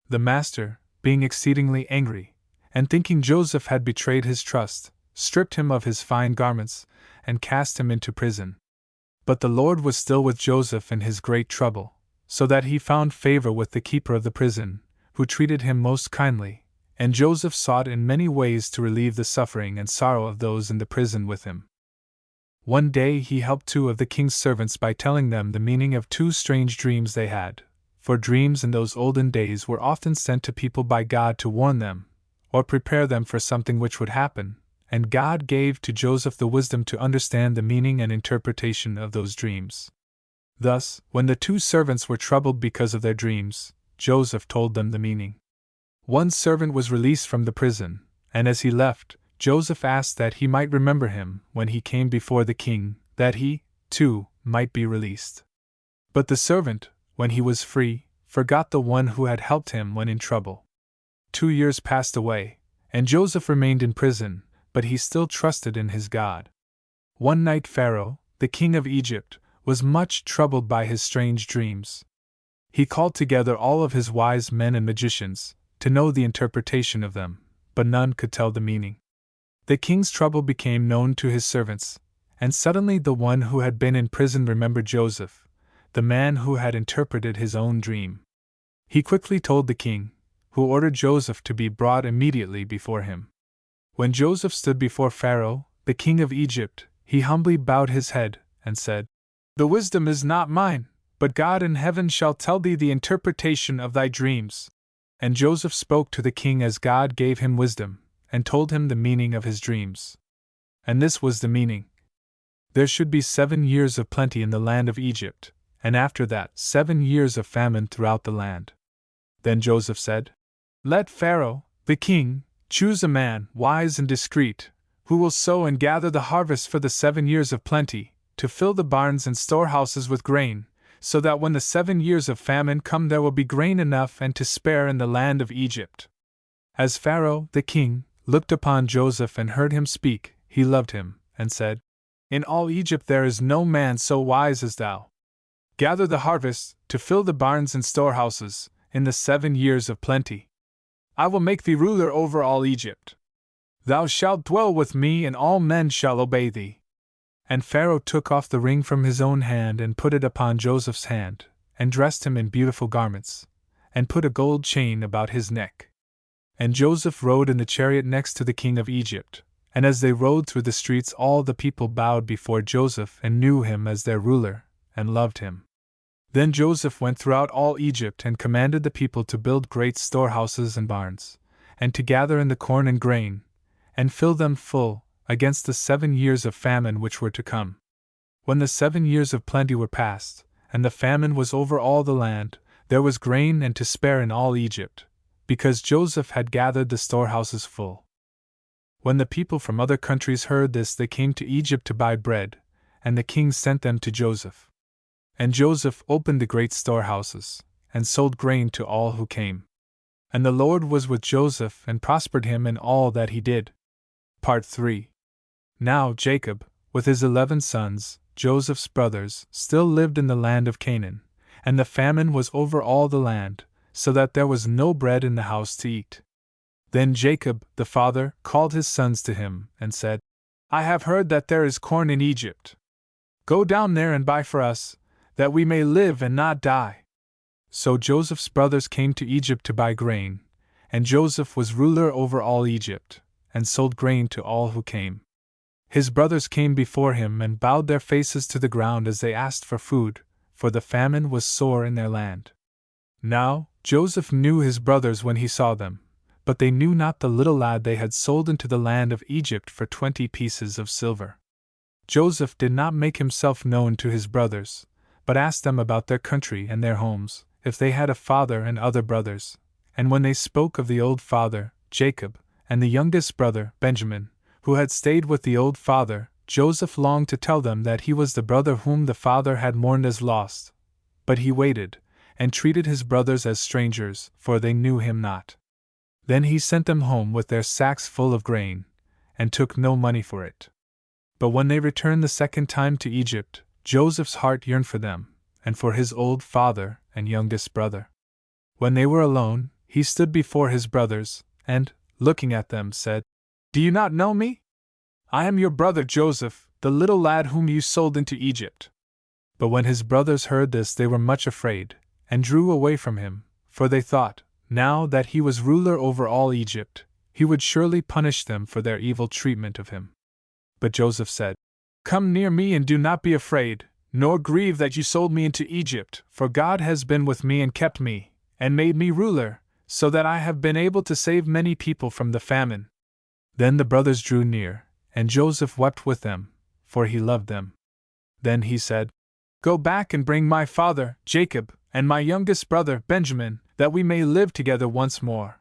The master, being exceedingly angry, and thinking Joseph had betrayed his trust, stripped him of his fine garments, and cast him into prison. But the Lord was still with Joseph in his great trouble, so that he found favor with the keeper of the prison, who treated him most kindly, and Joseph sought in many ways to relieve the suffering and sorrow of those in the prison with him. One day he helped 2 of the king's servants by telling them the meaning of 2 strange dreams they had, for dreams in those olden days were often sent to people by God to warn them, or prepare them for something which would happen, and God gave to Joseph the wisdom to understand the meaning and interpretation of those dreams. Thus, when the 2 servants were troubled because of their dreams, Joseph told them the meaning. One servant was released from the prison, and as he left, Joseph asked that he might remember him when he came before the king, that he, too, might be released. But the servant, when he was free, forgot the one who had helped him when in trouble. 2 years passed away, and Joseph remained in prison, but he still trusted in his God. One night Pharaoh, the king of Egypt, was much troubled by his strange dreams. He called together all of his wise men and magicians, to know the interpretation of them, but none could tell the meaning. The king's trouble became known to his servants, and suddenly the one who had been in prison remembered Joseph, the man who had interpreted his own dream. He quickly told the king, who ordered Joseph to be brought immediately before him. When Joseph stood before Pharaoh, the king of Egypt, he humbly bowed his head, and said, "The wisdom is not mine, but God in heaven shall tell thee the interpretation of thy dreams." And Joseph spoke to the king as God gave him wisdom, and told him the meaning of his dreams. And this was the meaning. There should be 7 years of plenty in the land of Egypt, and after that 7 years of famine throughout the land. Then Joseph said, Let Pharaoh, the king, choose a man wise and discreet, who will sow and gather the harvest for the 7 years of plenty, to fill the barns and storehouses with grain, so that when the 7 years of famine come there will be grain enough and to spare in the land of Egypt. As Pharaoh, the king, looked upon Joseph and heard him speak, he loved him, and said, In all Egypt there is no man so wise as thou. Gather the harvest, to fill the barns and storehouses, in the 7 years of plenty. I will make thee ruler over all Egypt. Thou shalt dwell with me, and all men shall obey thee. And Pharaoh took off the ring from his own hand and put it upon Joseph's hand, and dressed him in beautiful garments, and put a gold chain about his neck. And Joseph rode in the chariot next to the king of Egypt, and as they rode through the streets all the people bowed before Joseph and knew him as their ruler, and loved him. Then Joseph went throughout all Egypt and commanded the people to build great storehouses and barns, and to gather in the corn and grain, and fill them full, against the 7 years of famine which were to come. When the 7 years of plenty were past, and the famine was over all the land, there was grain and to spare in all Egypt, because Joseph had gathered the storehouses full. When the people from other countries heard this, they came to Egypt to buy bread, and the king sent them to Joseph. And Joseph opened the great storehouses, and sold grain to all who came. And the Lord was with Joseph and prospered him in all that he did. Part 3. Now Jacob, with his 11 sons, Joseph's brothers, still lived in the land of Canaan, and the famine was over all the land, so that there was no bread in the house to eat. Then Jacob, the father, called his sons to him, and said, I have heard that there is corn in Egypt. Go down there and buy for us, that we may live and not die. So Joseph's brothers came to Egypt to buy grain, and Joseph was ruler over all Egypt, and sold grain to all who came. His brothers came before him and bowed their faces to the ground as they asked for food, for the famine was sore in their land. Now Joseph knew his brothers when he saw them, but they knew not the little lad they had sold into the land of Egypt for 20 pieces of silver. Joseph did not make himself known to his brothers, but asked them about their country and their homes, if they had a father and other brothers. And when they spoke of the old father, Jacob, and the youngest brother, Benjamin, who had stayed with the old father, Joseph longed to tell them that he was the brother whom the father had mourned as lost. But he waited, and treated his brothers as strangers, for they knew him not. Then he sent them home with their sacks full of grain, and took no money for it. But when they returned the second time to Egypt, Joseph's heart yearned for them, and for his old father and youngest brother. When they were alone, he stood before his brothers, and, looking at them, said, Do you not know me? I am your brother Joseph, the little lad whom you sold into Egypt. But when his brothers heard this, they were much afraid, and drew away from him, for they thought, now that he was ruler over all Egypt, he would surely punish them for their evil treatment of him. But Joseph said, Come near me and do not be afraid, nor grieve that you sold me into Egypt, for God has been with me and kept me, and made me ruler, so that I have been able to save many people from the famine. Then the brothers drew near, and Joseph wept with them, for he loved them. Then he said, Go back and bring my father, Jacob, and my youngest brother, Benjamin, that we may live together once more.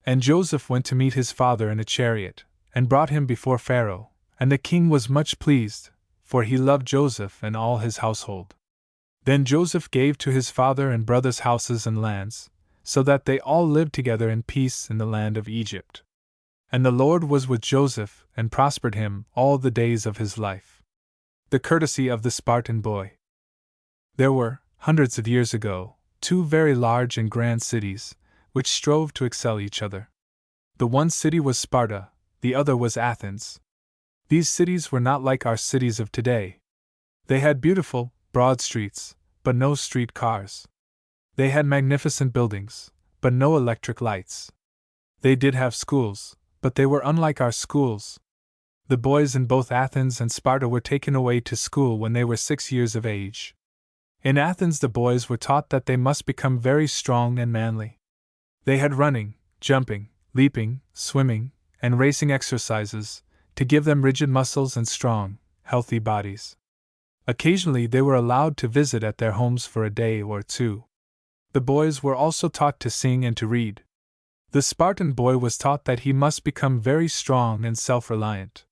And Joseph went to meet his father in a chariot, and brought him before Pharaoh, and the king was much pleased, for he loved Joseph and all his household. Then Joseph gave to his father and brothers houses and lands, so that they all lived together in peace in the land of Egypt. And the Lord was with Joseph, and prospered him all the days of his life. The courtesy of the Spartan boy. There were, hundreds of years ago, 2 very large and grand cities, which strove to excel each other. The one city was Sparta, the other was Athens. These cities were not like our cities of today. They had beautiful, broad streets, but no street cars. They had magnificent buildings, but no electric lights. They did have schools, but they were unlike our schools. The boys in both Athens and Sparta were taken away to school when they were 6 years of age. In Athens the boys were taught that they must become very strong and manly. They had running, jumping, leaping, swimming, and racing exercises, to give them rigid muscles and strong, healthy bodies. Occasionally they were allowed to visit at their homes for a day or two. The boys were also taught to sing and to read. The Spartan boy was taught that he must become very strong and self-reliant.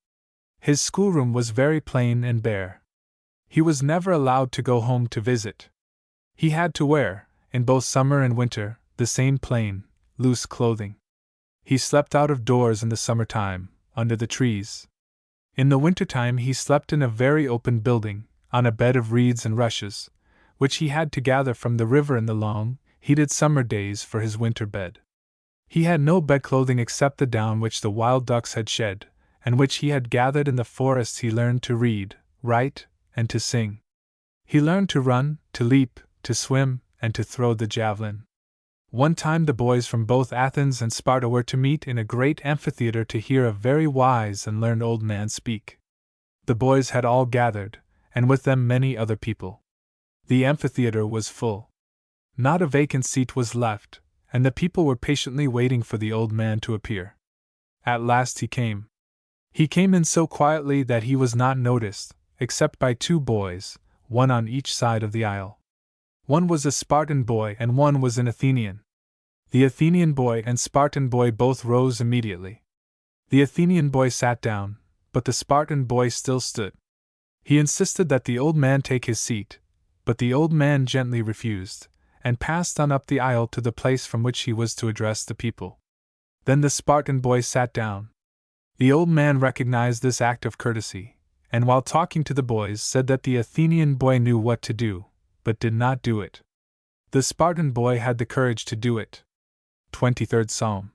His schoolroom was very plain and bare. He was never allowed to go home to visit. He had to wear, in both summer and winter, the same plain, loose clothing. He slept out of doors in the summertime, under the trees. In the wintertime he slept in a very open building, on a bed of reeds and rushes, which he had to gather from the river in the long, heated summer days for his winter bed. He had no bedclothing except the down which the wild ducks had shed, and which he had gathered in the forests. He learned to read, write, and to sing. He learned to run, to leap, to swim, and to throw the javelin. One time the boys from both Athens and Sparta were to meet in a great amphitheater to hear a very wise and learned old man speak. The boys had all gathered, and with them many other people. The amphitheater was full. Not a vacant seat was left, and the people were patiently waiting for the old man to appear. At last he came. He came in so quietly that he was not noticed, except by two boys, one on each side of the aisle. One was a Spartan boy and one was an Athenian. The Athenian boy and Spartan boy both rose immediately. The Athenian boy sat down, but the Spartan boy still stood. He insisted that the old man take his seat, but the old man gently refused, and passed on up the aisle to the place from which he was to address the people. Then the Spartan boy sat down. The old man recognized this act of courtesy, and while talking to the boys said that the Athenian boy knew what to do, but did not do it. The Spartan boy had the courage to do it. 23rd Psalm.